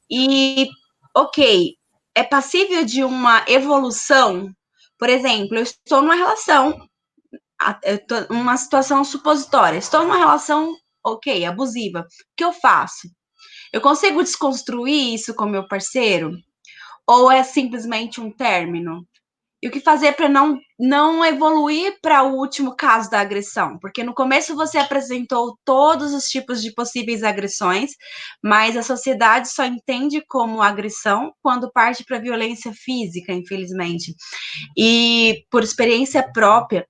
e, ok, é passível de uma evolução? Por exemplo, eu estou numa relação, uma situação supositória, estou numa relação, ok, abusiva. O que eu faço? Eu consigo desconstruir isso com meu parceiro? Ou é simplesmente um término? E o que fazer para não evoluir para o último caso da agressão? Porque no começo você apresentou todos os tipos de possíveis agressões, mas a sociedade só entende como agressão quando parte para violência física, infelizmente. E por experiência própria,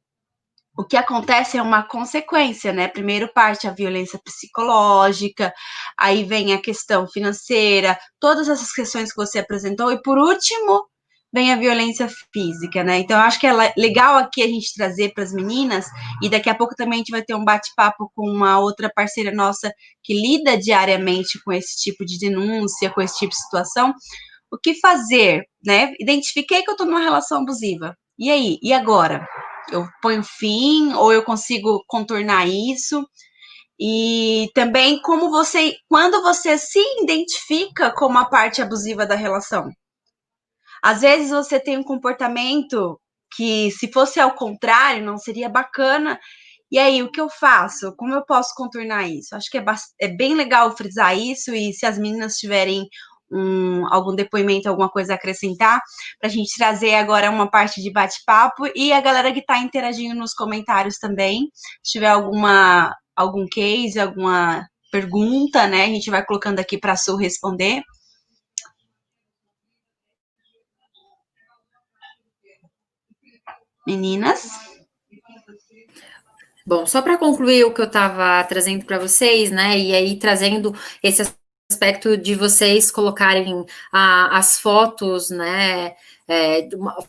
o que acontece é uma consequência, né? Primeiro parte a violência psicológica, aí vem a questão financeira, todas essas questões que você apresentou, e por último vem a violência física, né? Então, eu acho que é legal aqui a gente trazer para as meninas, e daqui a pouco também a gente vai ter um bate-papo com uma outra parceira nossa que lida diariamente com esse tipo de denúncia, com esse tipo de situação. O que fazer, né? Identifiquei que eu estou numa relação abusiva. E aí? E agora? Eu ponho fim ou eu consigo contornar isso? E também quando você se identifica como a parte abusiva da relação. Às vezes você tem um comportamento que, se fosse ao contrário, não seria bacana. E aí, o que eu faço? Como eu posso contornar isso? Acho que é bem legal frisar isso, e se as meninas tiverem algum depoimento, alguma coisa a acrescentar, para a gente trazer agora uma parte de bate-papo, e a galera que está interagindo nos comentários também, se tiver algum case, alguma pergunta, né, a gente vai colocando aqui para a Su responder. Meninas? Bom, só para concluir o que eu estava trazendo para vocês, né, e aí trazendo esse aspecto de vocês colocarem as fotos, né,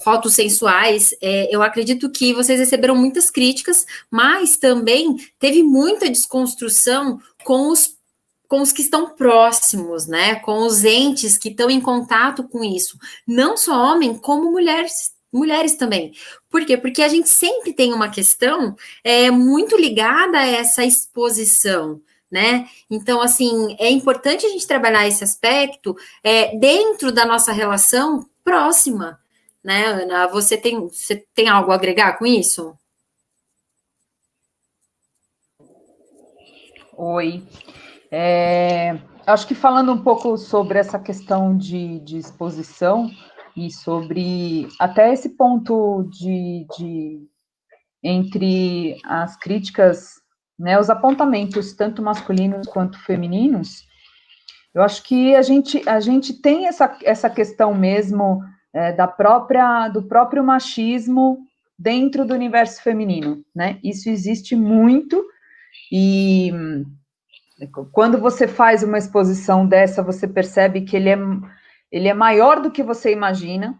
fotos sensuais, eu acredito que vocês receberam muitas críticas, mas também teve muita desconstrução com os que estão próximos, né, com os entes que estão em contato com isso, não só homem, como mulheres também. Por quê? Porque a gente sempre tem uma questão muito ligada a essa exposição, né? Então, assim, é importante a gente trabalhar esse aspecto dentro da nossa relação próxima, né, Ana? Você tem algo a agregar com isso? Oi. Acho que falando um pouco sobre essa questão de exposição e sobre até esse ponto entre as críticas, né, os apontamentos, tanto masculinos quanto femininos, eu acho que a gente tem essa questão mesmo do próprio machismo dentro do universo feminino, né? Isso existe muito, e quando você faz uma exposição dessa, você percebe que ele é maior do que você imagina,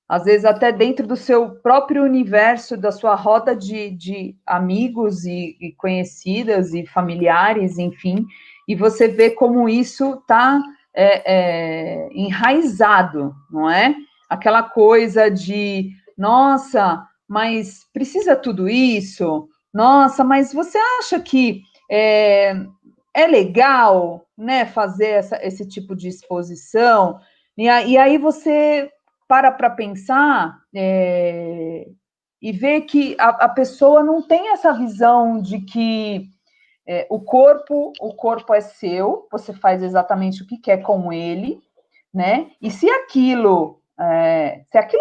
às vezes até dentro do seu próprio universo, da sua roda de amigos e conhecidas e familiares, enfim, e você vê como isso está enraizado, não é? Aquela coisa de, nossa, mas precisa tudo isso? Nossa, mas você acha que é legal, né, fazer esse tipo de exposição? E aí você para pensar e ver que a pessoa não tem essa visão de que o corpo é seu, você faz exatamente o que quer com ele, né? E se aquilo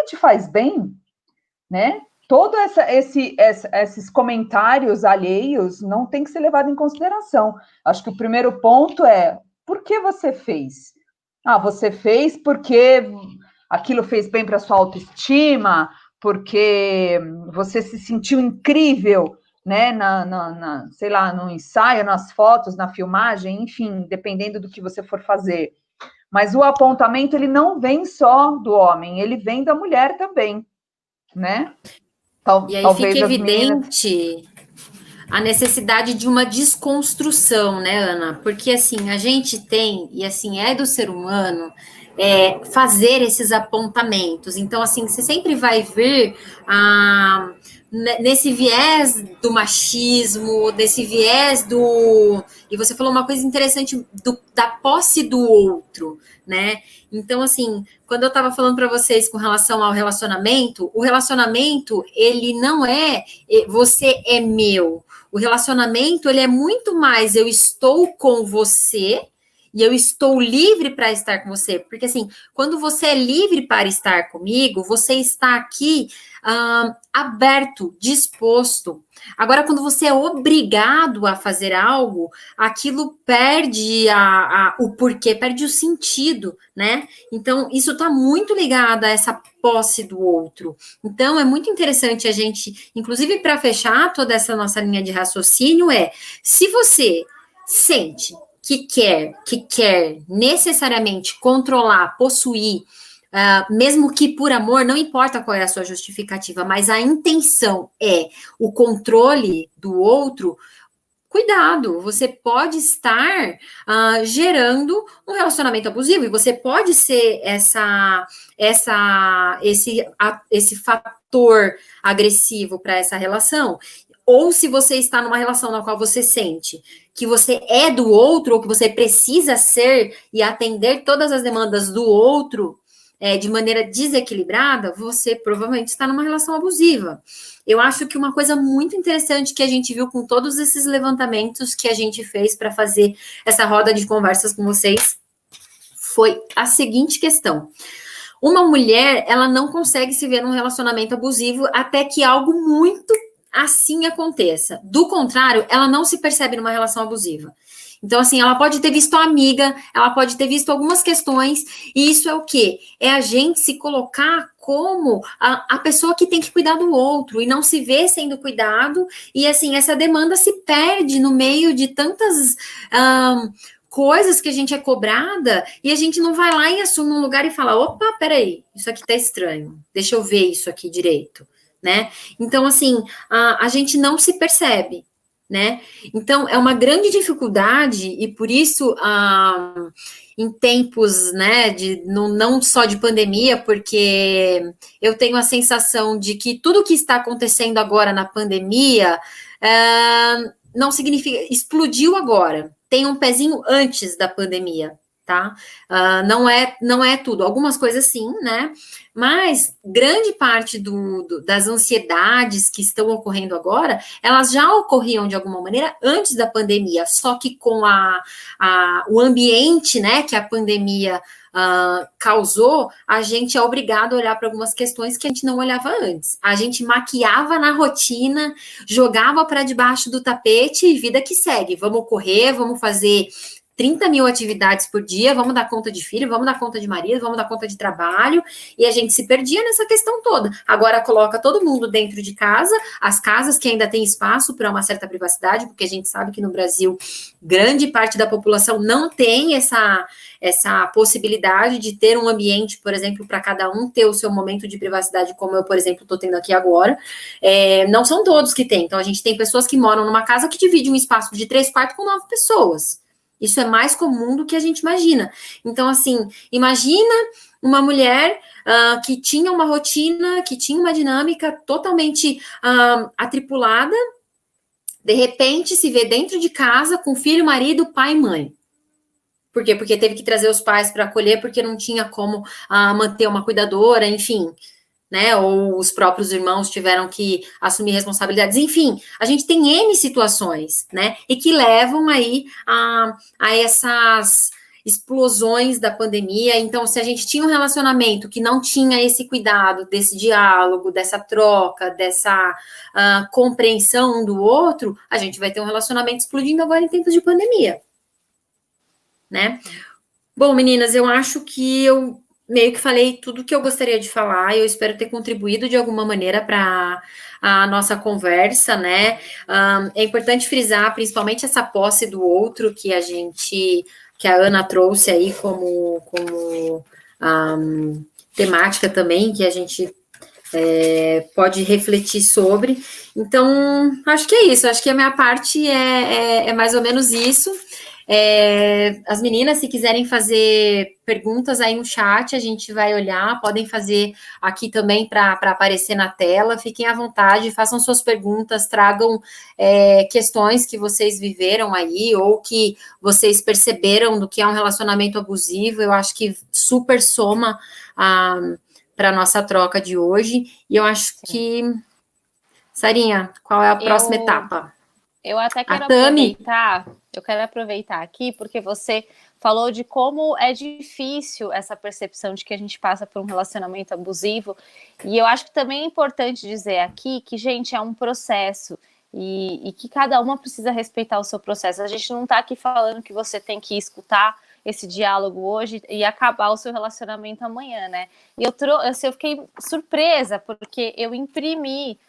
te faz bem, né? Todos esses comentários alheios não tem que ser levado em consideração. Acho que o primeiro ponto é: por que você fez? Ah, você fez porque aquilo fez bem para sua autoestima, porque você se sentiu incrível, né? Sei lá, no ensaio, nas fotos, na filmagem, enfim, dependendo do que você for fazer. Mas o apontamento, ele não vem só do homem, ele vem da mulher também, né? E aí fica evidente a necessidade de uma desconstrução, né, Ana? Porque, assim, a gente tem, e assim, é do ser humano, fazer esses apontamentos. Então, assim, você sempre vai ver nesse viés do machismo, desse viés do... E você falou uma coisa interessante da posse do outro, né? Então, assim, quando eu estava falando para vocês com relação ao relacionamento, o relacionamento, ele não é você é meu. O relacionamento, ele é muito mais eu estou com você e eu estou livre para estar com você. Porque, assim, quando você é livre para estar comigo, você está aqui aberto, disposto. Agora, quando você é obrigado a fazer algo, aquilo perde o porquê, perde o sentido, né? Então, isso está muito ligado a essa posse do outro. Então, é muito interessante a gente, inclusive para fechar toda essa nossa linha de raciocínio, se você sente que quer necessariamente controlar, possuir, mesmo que por amor, não importa qual é a sua justificativa, mas a intenção é o controle do outro, cuidado, você pode estar gerando um relacionamento abusivo, e você pode ser esse fator agressivo para essa relação. Ou se você está numa relação na qual você sente que você é do outro, ou que você precisa ser e atender todas as demandas do outro de maneira desequilibrada, você provavelmente está numa relação abusiva. Eu acho que uma coisa muito interessante que a gente viu com todos esses levantamentos que a gente fez para fazer essa roda de conversas com vocês foi a seguinte questão. Uma mulher, ela não consegue se ver num relacionamento abusivo até que algo muito assim aconteça. Do contrário, ela não se percebe numa relação abusiva. Então, assim, ela pode ter visto a amiga, ela pode ter visto algumas questões, e isso é o quê? É a gente se colocar como a pessoa que tem que cuidar do outro, e não se vê sendo cuidado, e assim, essa demanda se perde no meio de tantas coisas que a gente é cobrada, e a gente não vai lá e assume um lugar e fala, opa, peraí, isso aqui tá estranho, deixa eu ver isso aqui direito, né? Então, assim, a gente não se percebe, né? Então, é uma grande dificuldade, e por isso, em tempos, né, não só de pandemia, porque eu tenho a sensação de que tudo que está acontecendo agora na pandemia não significa, explodiu agora, tem um pezinho antes da pandemia, tá? Não é tudo, algumas coisas sim, né? Mas grande parte das ansiedades que estão ocorrendo agora, elas já ocorriam de alguma maneira antes da pandemia, só que com o ambiente, né, que a pandemia causou, a gente é obrigado a olhar para algumas questões que a gente não olhava antes. A gente maquiava na rotina, jogava para debaixo do tapete e vida que segue. Vamos correr, vamos fazer 30 mil atividades por dia, vamos dar conta de filho, vamos dar conta de marido, vamos dar conta de trabalho, e a gente se perdia nessa questão toda. Agora coloca todo mundo dentro de casa, as casas que ainda tem espaço para uma certa privacidade, porque a gente sabe que no Brasil grande parte da população não tem essa possibilidade de ter um ambiente, por exemplo, para cada um ter o seu momento de privacidade, como eu, por exemplo, estou tendo aqui agora. Não são todos que têm. Então, a gente tem pessoas que moram numa casa que divide um espaço de 3 quartos com 9 pessoas. Isso é mais comum do que a gente imagina. Então, assim, imagina uma mulher que tinha uma rotina, que tinha uma dinâmica totalmente atripulada, de repente se vê dentro de casa com filho, marido, pai e mãe. Por quê? Porque teve que trazer os pais para acolher, porque não tinha como manter uma cuidadora, enfim, né? Ou os próprios irmãos tiveram que assumir responsabilidades. Enfim, a gente tem N situações, né? E que levam aí a essas explosões da pandemia. Então, se a gente tinha um relacionamento que não tinha esse cuidado, desse diálogo, dessa troca, dessa compreensão um do outro, a gente vai ter um relacionamento explodindo agora em tempos de pandemia, né? Bom, meninas, eu acho que eu meio que falei tudo que eu gostaria de falar, eu espero ter contribuído de alguma maneira para a nossa conversa, né? É importante frisar, principalmente essa posse do outro que a Ana trouxe aí como temática também, que a gente pode refletir sobre. Então, acho que é isso, acho que a minha parte é mais ou menos isso. As meninas, se quiserem fazer perguntas aí no chat, a gente vai olhar, podem fazer aqui também para aparecer na tela, fiquem à vontade, façam suas perguntas, tragam questões que vocês viveram aí, ou que vocês perceberam do que é um relacionamento abusivo, eu acho que super soma para a nossa troca de hoje, e eu acho que... Sarinha, qual é a próxima etapa? Eu até quero aproveitar, aqui, porque você falou de como é difícil essa percepção de que a gente passa por um relacionamento abusivo, e eu acho que também é importante dizer aqui que, gente, é um processo, e que cada uma precisa respeitar o seu processo. A gente não está aqui falando que você tem que escutar esse diálogo hoje e acabar o seu relacionamento amanhã, né? E eu fiquei surpresa, porque eu imprimi...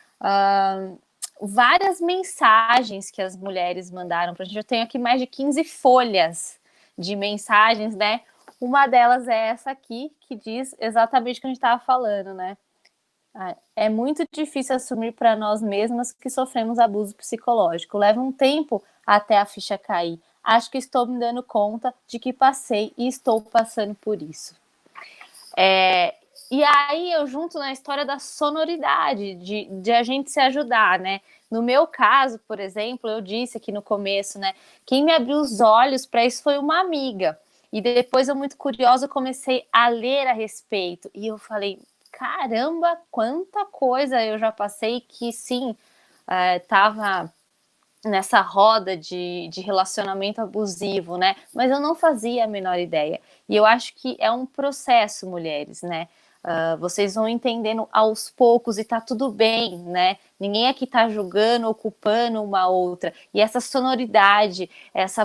várias mensagens que as mulheres mandaram para a gente. Eu tenho aqui mais de 15 folhas de mensagens, né? Uma delas é essa aqui, que diz exatamente o que a gente estava falando, né? É muito difícil assumir para nós mesmas que sofremos abuso psicológico. Leva um tempo até a ficha cair. Acho que estou me dando conta de que passei e estou passando por isso. E aí eu junto na história da sonoridade, de a gente se ajudar, né? No meu caso, por exemplo, eu disse aqui no começo, né? Quem me abriu os olhos para isso foi uma amiga. E depois eu, muito curiosa, comecei a ler a respeito. E eu falei, caramba, quanta coisa eu já passei que, sim, estava nessa roda de relacionamento abusivo, né? Mas eu não fazia a menor ideia. E eu acho que é um processo, mulheres, né? Vocês vão entendendo aos poucos e tá tudo bem, né? Ninguém aqui tá julgando, ocupando uma outra. E essa sonoridade,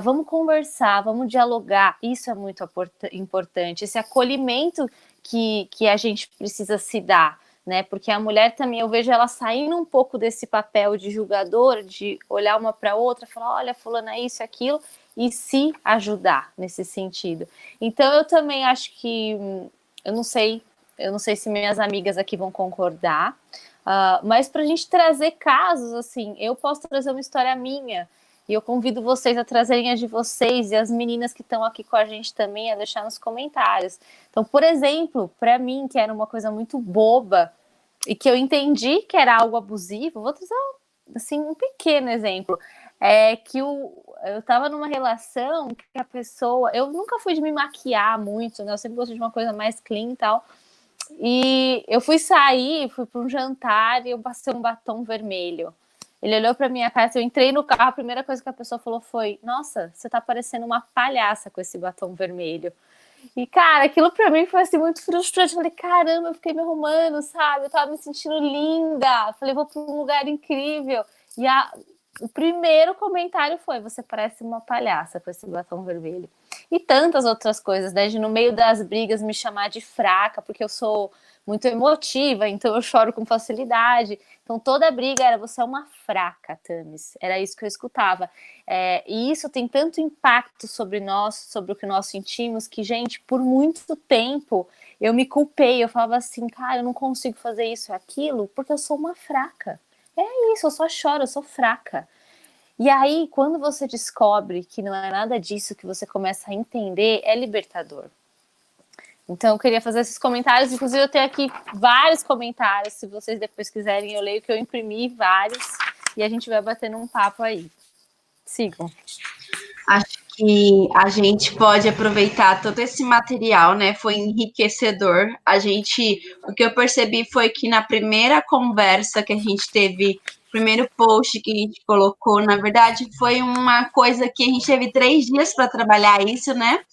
vamos conversar, vamos dialogar, isso é muito importante. Esse acolhimento que a gente precisa se dar, né? Porque a mulher também, eu vejo ela saindo um pouco desse papel de julgador, de olhar uma para outra, falar, olha, fulana, isso, aquilo, e se ajudar nesse sentido. Então, eu também acho que, eu não sei se minhas amigas aqui vão concordar, mas para a gente trazer casos, assim, eu posso trazer uma história minha, e eu convido vocês a trazerem a de vocês, e as meninas que estão aqui com a gente também, a deixar nos comentários. Então, por exemplo, para mim, que era uma coisa muito boba, e que eu entendi que era algo abusivo, vou trazer assim, um pequeno exemplo, que eu estava numa relação que a pessoa... Eu nunca fui de me maquiar muito, né? Eu sempre gostei de uma coisa mais clean e tal. E eu fui para um jantar e eu passei um batom vermelho. Ele olhou para minha cara, eu entrei no carro, a primeira coisa que a pessoa falou foi: nossa, você tá parecendo uma palhaça com esse batom vermelho. E, cara, aquilo pra mim foi assim, muito frustrante. Eu falei, caramba, eu fiquei me arrumando, sabe? Eu tava me sentindo linda. Eu falei, vou pra um lugar incrível. E o primeiro comentário foi: você parece uma palhaça com esse batom vermelho. E tantas outras coisas, né? De no meio das brigas me chamar de fraca, porque eu sou muito emotiva, então eu choro com facilidade. Então toda briga era: você é uma fraca, Thames. Era isso que eu escutava. E isso tem tanto impacto sobre nós, sobre o que nós sentimos, que, gente, por muito tempo eu me culpei. Eu falava assim, cara, eu não consigo fazer isso e aquilo porque eu sou uma fraca. É isso, eu só choro, eu sou fraca. E aí, quando você descobre que não é nada disso, que você começa a entender, é libertador. Então, eu queria fazer esses comentários. Inclusive, eu tenho aqui vários comentários. Se vocês depois quiserem, eu leio, que eu imprimi vários. E a gente vai batendo um papo aí. Sigam. Acho que a gente pode aproveitar todo esse material, né? Foi enriquecedor. O que eu percebi foi que na primeira conversa que a gente teve, primeiro post que a gente colocou, na verdade, foi uma coisa que a gente teve 3 dias para trabalhar isso, né?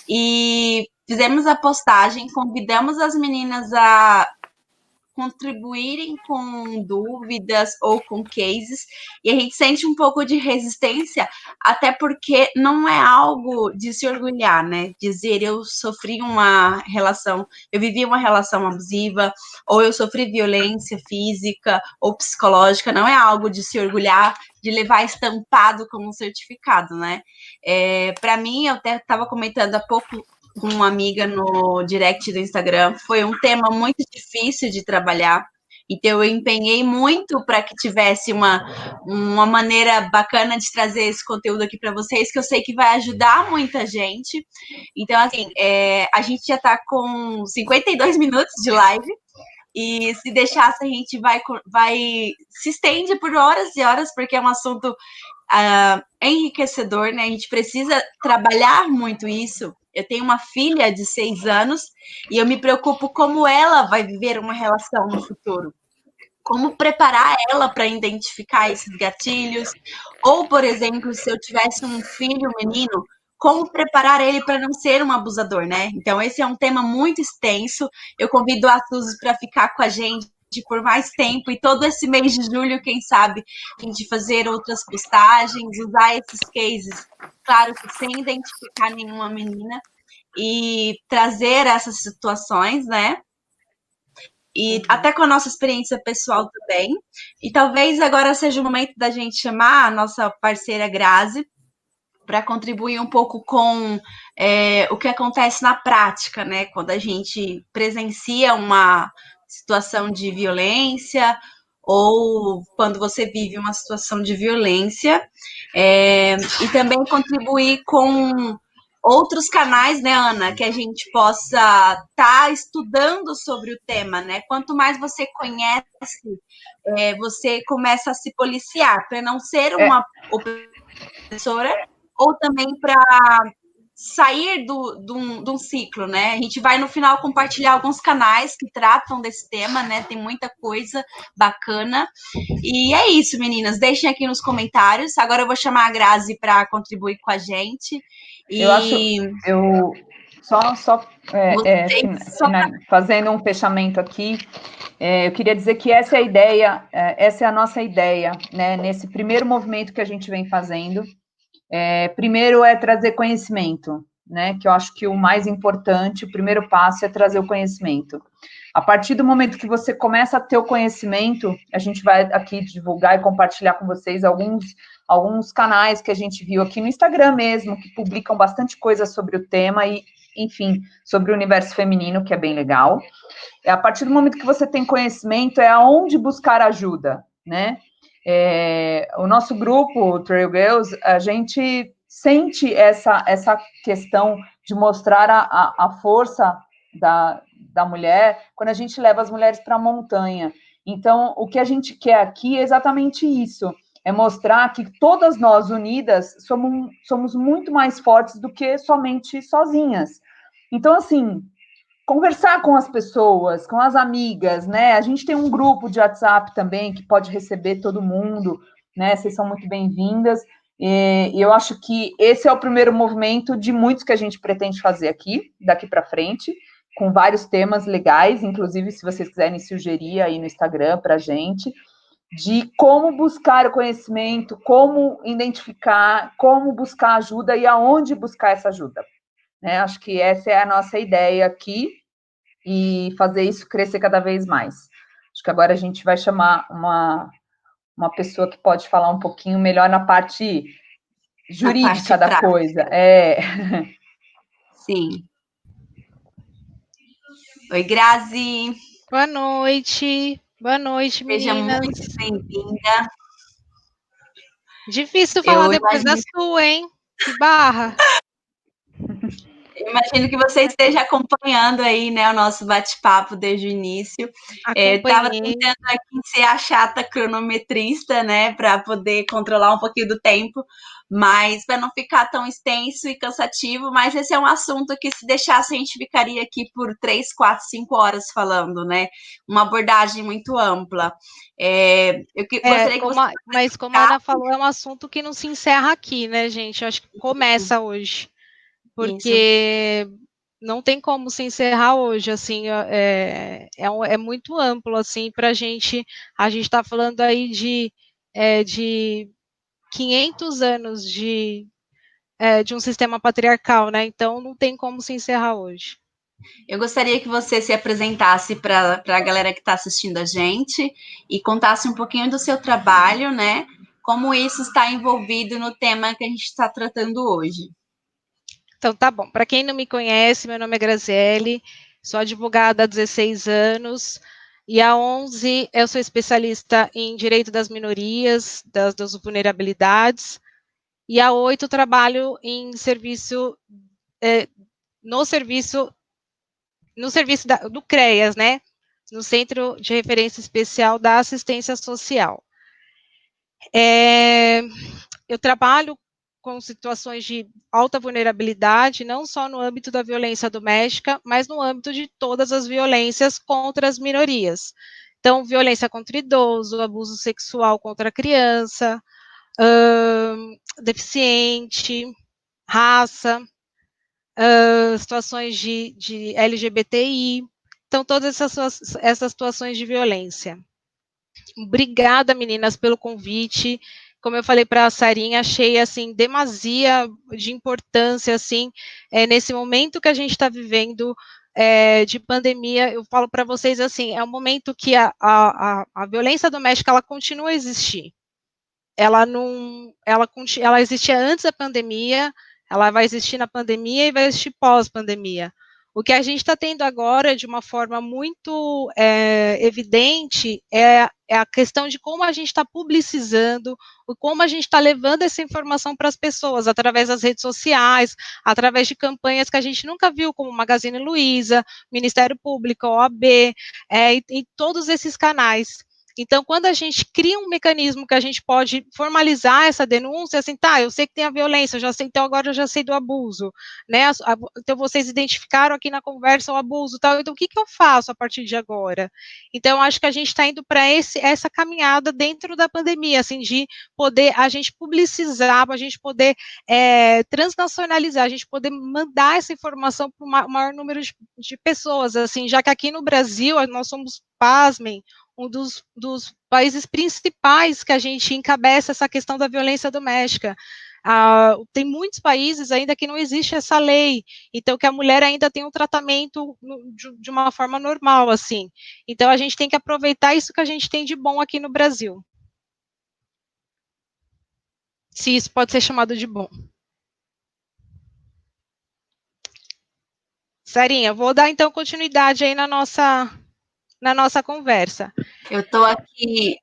E fizemos a postagem, convidamos as meninas a contribuírem com dúvidas ou com cases, e a gente sente um pouco de resistência, até porque não é algo de se orgulhar, né? Dizer eu vivi uma relação abusiva, ou eu sofri violência física ou psicológica, não é algo de se orgulhar, de levar estampado como um certificado, né? Para mim, eu até estava comentando há pouco com uma amiga no direct do Instagram, foi um tema muito difícil de trabalhar, então eu empenhei muito para que tivesse uma maneira bacana de trazer esse conteúdo aqui para vocês, que eu sei que vai ajudar muita gente. Então, assim, a gente já está com 52 minutos de live, e se deixasse a gente se estende por horas e horas, porque é um assunto enriquecedor, né? A gente precisa trabalhar muito isso. Eu tenho uma filha de 6 anos e eu me preocupo como ela vai viver uma relação no futuro. Como preparar ela para identificar esses gatilhos? Ou, por exemplo, se eu tivesse um filho, um menino, como preparar ele para não ser um abusador, né? Então, esse é um tema muito extenso. Eu convido a Suzy para ficar com a gente por mais tempo, e todo esse mês de julho, quem sabe, a gente fazer outras postagens, usar esses cases, claro que sem identificar nenhuma menina, e trazer essas situações, né? E até com a nossa experiência pessoal também. E talvez agora seja o momento da gente chamar a nossa parceira Grazi para contribuir um pouco com o que acontece na prática, né? Quando a gente presencia uma situação de violência, ou quando você vive uma situação de violência, e também contribuir com outros canais, né, Ana, que a gente possa estar estudando sobre o tema, né? Quanto mais você conhece, você começa a se policiar para não ser uma opressora, ou também para sair de um ciclo, né? A gente vai no final compartilhar alguns canais que tratam desse tema, né? Tem muita coisa bacana. E é isso, meninas. Deixem aqui nos comentários. Agora eu vou chamar a Grazi para contribuir com a gente. Fazendo um fechamento aqui, eu queria dizer que essa é a ideia, essa é a nossa ideia, né, nesse primeiro movimento que a gente vem fazendo. Primeiro é trazer conhecimento, né, que eu acho que o mais importante, o primeiro passo é trazer o conhecimento. A partir do momento que você começa a ter o conhecimento, a gente vai aqui divulgar e compartilhar com vocês alguns canais que a gente viu aqui no Instagram mesmo, que publicam bastante coisa sobre o tema e, enfim, sobre o universo feminino, que é bem legal. A partir do momento que você tem conhecimento, é aonde buscar ajuda, né? O nosso grupo, o Trail Girls, a gente sente essa questão de mostrar a força da mulher quando a gente leva as mulheres para a montanha. Então, o que a gente quer aqui é exatamente isso, é mostrar que todas nós unidas somos muito mais fortes do que somente sozinhas. Então, assim, conversar com as pessoas, com as amigas, né? A gente tem um grupo de WhatsApp também que pode receber todo mundo, né? Vocês são muito bem-vindas. E eu acho que esse é o primeiro movimento de muitos que a gente pretende fazer aqui, daqui para frente, com vários temas legais, inclusive se vocês quiserem sugerir aí no Instagram para a gente, de como buscar o conhecimento, como identificar, como buscar ajuda e aonde buscar essa ajuda. Né? Acho que essa é a nossa ideia aqui e fazer isso crescer cada vez mais. Acho que agora a gente vai chamar uma pessoa que pode falar um pouquinho melhor na parte jurídica da coisa. Sim. Oi, Grazi. Boa noite. Boa noite, meninas. Seja muito bem-vinda. Difícil falar depois da sua, hein? Que barra. Eu imagino que você esteja acompanhando aí, né, o nosso bate-papo desde o início. Estava tentando aqui ser a chata cronometrista, né, para poder controlar um pouquinho do tempo, mas para não ficar tão extenso e cansativo, mas esse é um assunto que, se deixasse, a gente ficaria aqui por 3, 4, 5 horas falando, né? Uma abordagem muito ampla. Gostaria que mas como a Ana falou, é um assunto que não se encerra aqui, né, gente? Eu acho que começa hoje. Porque não tem como se encerrar hoje, assim, é muito amplo, assim, para a gente está falando aí de 500 anos de um sistema patriarcal, né, então não tem como se encerrar hoje. Eu gostaria que você se apresentasse para a galera que está assistindo a gente e contasse um pouquinho do seu trabalho, né, como isso está envolvido no tema que a gente está tratando hoje. Então, tá bom. Para quem não me conhece, meu nome é Graziele, sou advogada há 16 anos, e há 11 eu sou especialista em direito das minorias, das vulnerabilidades, e há 8 trabalho em serviço, no serviço do CREAS, né? No Centro de Referência Especial da Assistência Social. Eu trabalho com situações de alta vulnerabilidade, não só no âmbito da violência doméstica, mas no âmbito de todas as violências contra as minorias. Então, violência contra idoso, abuso sexual contra criança, deficiente, raça, situações de LGBTI, então todas essas situações de violência. Obrigada, meninas, pelo convite. Como eu falei para a Sarinha, achei, assim, demasia de importância, assim, nesse momento que a gente está vivendo de pandemia. Eu falo para vocês, assim, é um momento que a violência doméstica, ela continua a existir. Ela existia antes da pandemia, ela vai existir na pandemia e vai existir pós-pandemia. O que a gente está tendo agora, de uma forma muito evidente, é a questão de como a gente está publicizando, como a gente está levando essa informação para as pessoas, através das redes sociais, através de campanhas que a gente nunca viu, como Magazine Luiza, Ministério Público, OAB, e todos esses canais. Então, quando a gente cria um mecanismo que a gente pode formalizar essa denúncia, assim, tá, eu sei que tem a violência, eu já sei, então agora eu já sei do abuso, né? Então, vocês identificaram aqui na conversa o abuso, tal, então o que eu faço a partir de agora? Então, acho que a gente está indo para essa caminhada dentro da pandemia, assim, de poder a gente publicizar, para a gente poder transnacionalizar, a gente poder mandar essa informação para o maior número de pessoas, assim, já que aqui no Brasil nós somos, pasmem, um dos países principais que a gente encabeça essa questão da violência doméstica. Tem muitos países ainda que não existe essa lei, então que a mulher ainda tem um tratamento de uma forma normal, assim. Então a gente tem que aproveitar isso que a gente tem de bom aqui no Brasil. Se isso pode ser chamado de bom. Sarinha, vou dar então continuidade aí na nossa conversa. Eu estou aqui,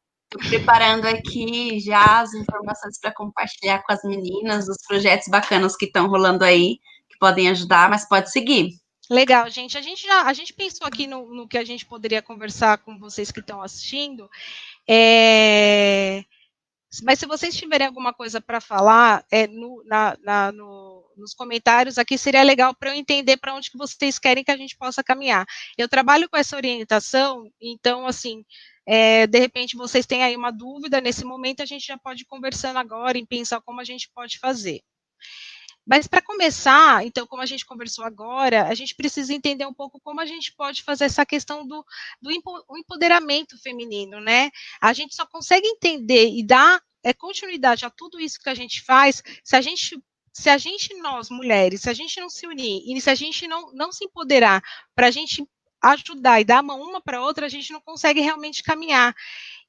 preparando aqui já as informações para compartilhar com as meninas, os projetos bacanas que estão rolando aí, que podem ajudar, mas pode seguir. Legal, gente. A gente pensou aqui no que a gente poderia conversar com vocês que estão assistindo. Mas se vocês tiverem alguma coisa para falar nos comentários aqui, seria legal para eu entender para onde que vocês querem que a gente possa caminhar. Eu trabalho com essa orientação, então, assim, de repente vocês têm aí uma dúvida, nesse momento a gente já pode ir conversando agora e pensar como a gente pode fazer. Mas para começar, então, como a gente conversou agora, a gente precisa entender um pouco como a gente pode fazer essa questão do empoderamento feminino, né? A gente só consegue entender e dar continuidade a tudo isso que a gente faz se a gente, nós, mulheres, se a gente não se unir e se a gente não se empoderar para a gente ajudar e dar a mão uma para outra, a gente não consegue realmente caminhar.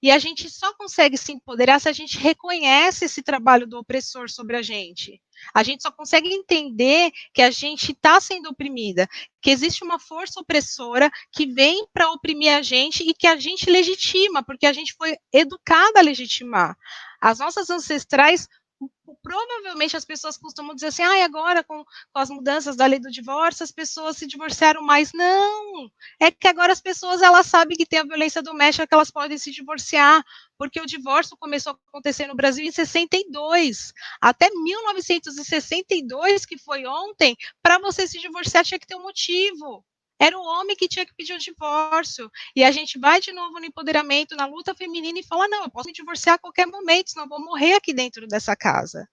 E a gente só consegue se empoderar se a gente reconhece esse trabalho do opressor sobre a gente. A gente só consegue entender que a gente está sendo oprimida, que existe uma força opressora que vem para oprimir a gente e que a gente legitima, porque a gente foi educada a legitimar. As nossas ancestrais, provavelmente as pessoas costumam dizer assim, agora com as mudanças da lei do divórcio, as pessoas se divorciaram mais. Não, é que agora as pessoas, elas sabem que tem a violência doméstica, que elas podem se divorciar, porque o divórcio começou a acontecer no Brasil em 62, até 1962, que foi ontem, para você se divorciar tinha que ter um motivo. Era o homem que tinha que pedir o divórcio. E a gente vai de novo no empoderamento, na luta feminina e fala, não, eu posso me divorciar a qualquer momento, senão eu vou morrer aqui dentro dessa casa.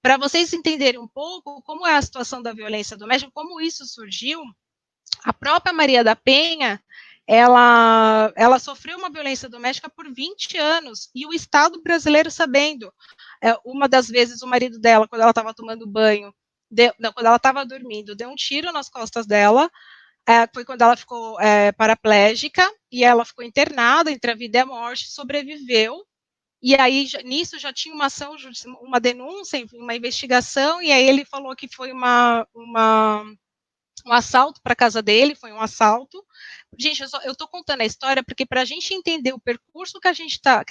Para vocês entenderem um pouco como é a situação da violência doméstica, como isso surgiu, a própria Maria da Penha, ela sofreu uma violência doméstica por 20 anos, e o Estado brasileiro sabendo. Uma das vezes o marido dela, quando ela estava tomando banho, quando ela estava dormindo, deu um tiro nas costas dela, foi quando ela ficou paraplégica, e ela ficou internada entre a vida e a morte, sobreviveu, e aí nisso já tinha uma ação, uma denúncia, uma investigação, e aí ele falou que foi um assalto para a casa dele, foi um assalto. Gente, eu estou contando a história porque para a gente entender o percurso que a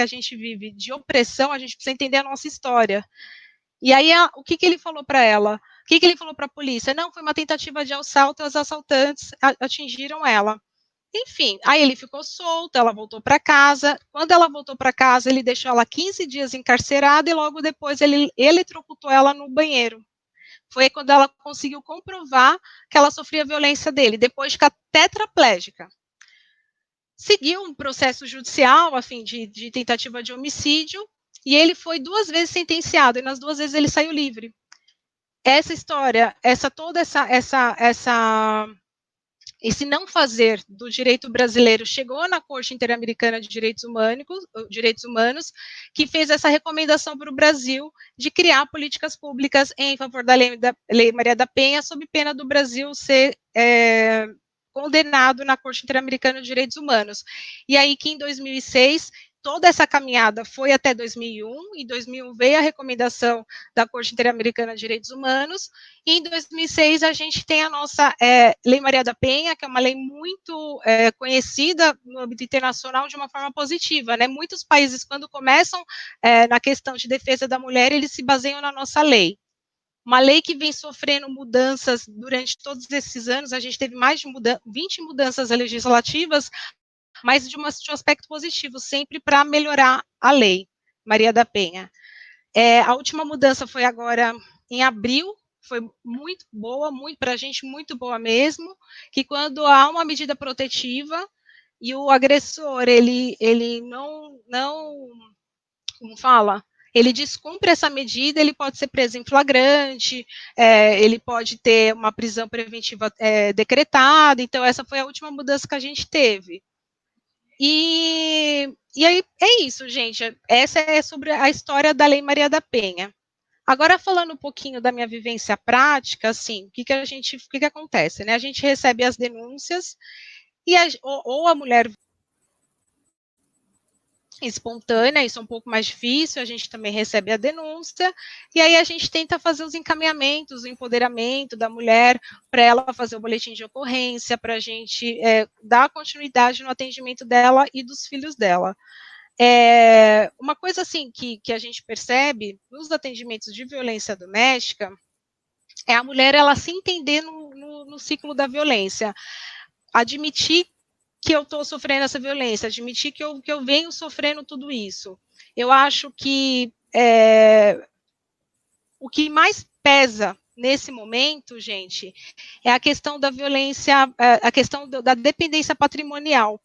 gente vive de opressão, a gente precisa entender a nossa história. E aí, o que ele falou para ela? O que ele falou para a polícia? Não, foi uma tentativa de assalto, os assaltantes atingiram ela. Enfim, aí ele ficou solto, ela voltou para casa. Quando ela voltou para casa, ele deixou ela 15 dias encarcerada e logo depois ele eletrocutou ela no banheiro. Foi quando ela conseguiu comprovar que ela sofria violência dele, depois de ficar tetraplégica. Seguiu um processo judicial, a fim de tentativa de homicídio, e ele foi 2 vezes sentenciado, e nas 2 vezes ele saiu livre. Essa história, esse não fazer do direito brasileiro chegou na Corte Interamericana de Direitos Humanos, que fez essa recomendação para o Brasil de criar políticas públicas em favor da Lei Maria da Penha, sob pena do Brasil ser condenado na Corte Interamericana de Direitos Humanos. E aí que em 2006 toda essa caminhada foi até 2001, em 2001 veio a recomendação da Corte Interamericana de Direitos Humanos, e em 2006 a gente tem a nossa Lei Maria da Penha, que é uma lei muito conhecida no âmbito internacional de uma forma positiva, né? Muitos países, quando começam na questão de defesa da mulher, eles se baseiam na nossa lei. Uma lei que vem sofrendo mudanças durante todos esses anos, a gente teve mais de 20 mudanças legislativas, mas de um aspecto positivo, sempre para melhorar a lei Maria da Penha. A última mudança foi agora em abril, foi muito boa, para a gente muito boa mesmo, que quando há uma medida protetiva e o agressor, ele não como fala, ele descumpre essa medida, ele pode ser preso em flagrante, ele pode ter uma prisão preventiva decretada, então essa foi a última mudança que a gente teve. E aí é isso, gente, essa é sobre a história da Lei Maria da Penha. Agora, falando um pouquinho da minha vivência prática, assim, o que acontece, né? A gente recebe as denúncias, ou a mulher espontânea, isso é um pouco mais difícil, a gente também recebe a denúncia, e aí a gente tenta fazer os encaminhamentos, o empoderamento da mulher, para ela fazer o boletim de ocorrência, para a gente dar continuidade no atendimento dela e dos filhos dela. Uma coisa assim que a gente percebe nos atendimentos de violência doméstica é a mulher ela se entender no ciclo da violência, admitir que eu estou sofrendo essa violência, admitir que eu venho sofrendo tudo isso. Eu acho que o que mais pesa nesse momento, gente, é a questão da violência, a questão da dependência patrimonial.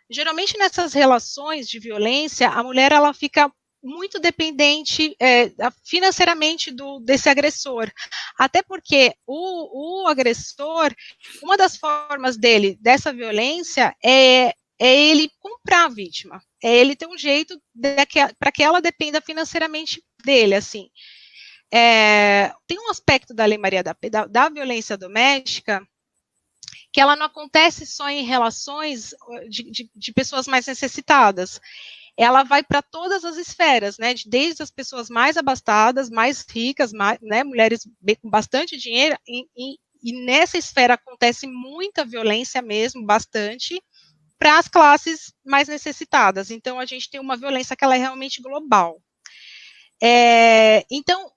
Geralmente, nessas relações de violência, a mulher ela fica muito dependente financeiramente desse agressor. Até porque o agressor, uma das formas dessa violência, é ele comprar a vítima. É ele ter um jeito para que ela dependa financeiramente dele, assim. Tem um aspecto da Lei Maria da violência doméstica que ela não acontece só em relações de pessoas mais necessitadas. Ela vai para todas as esferas, né? Desde as pessoas mais abastadas, mais ricas, né? Mulheres com bastante dinheiro, e nessa esfera acontece muita violência mesmo, bastante, para as classes mais necessitadas. Então, a gente tem uma violência que ela é realmente global. Então,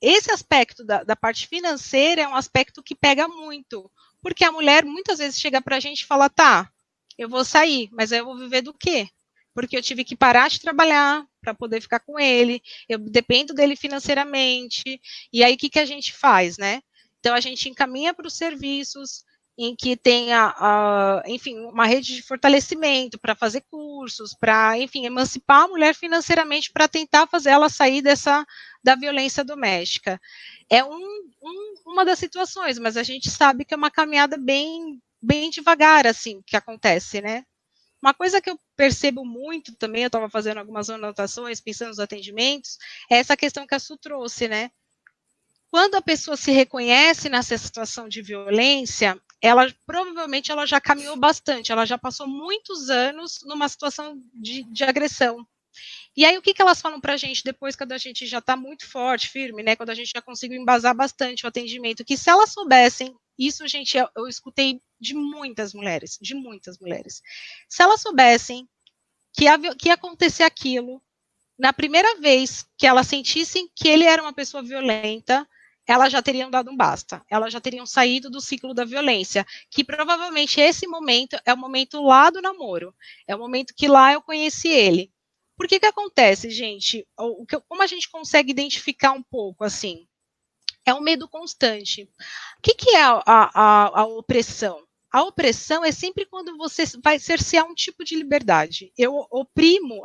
esse aspecto da parte financeira é um aspecto que pega muito, porque a mulher muitas vezes chega para a gente e fala, tá, eu vou sair, mas aí eu vou viver do quê? Porque eu tive que parar de trabalhar para poder ficar com ele, eu dependo dele financeiramente, e aí o que a gente faz, né? Então a gente encaminha para os serviços em que tenha, enfim, uma rede de fortalecimento para fazer cursos, para, enfim, emancipar a mulher financeiramente para tentar fazer ela sair da violência doméstica. É uma das situações, mas a gente sabe que é uma caminhada bem devagar, assim, que acontece, né? Uma coisa que eu percebo muito também, eu estava fazendo algumas anotações, pensando nos atendimentos, é essa questão que a Su trouxe, né? Quando a pessoa se reconhece nessa situação de violência, provavelmente ela já caminhou bastante, ela já passou muitos anos numa situação de agressão. E aí, o que elas falam para a gente depois, quando a gente já está muito forte, firme, né? Quando a gente já conseguiu embasar bastante o atendimento, que se elas soubessem, isso, gente, eu escutei de muitas mulheres, se elas soubessem que ia acontecer aquilo, na primeira vez que elas sentissem que ele era uma pessoa violenta, elas já teriam dado um basta, elas já teriam saído do ciclo da violência, que provavelmente esse momento é o momento lá do namoro, é o momento que lá eu conheci ele. Por que acontece, gente? Como a gente consegue identificar um pouco, assim? É um medo constante. O que é a opressão? A opressão é sempre quando você vai cercear um tipo de liberdade.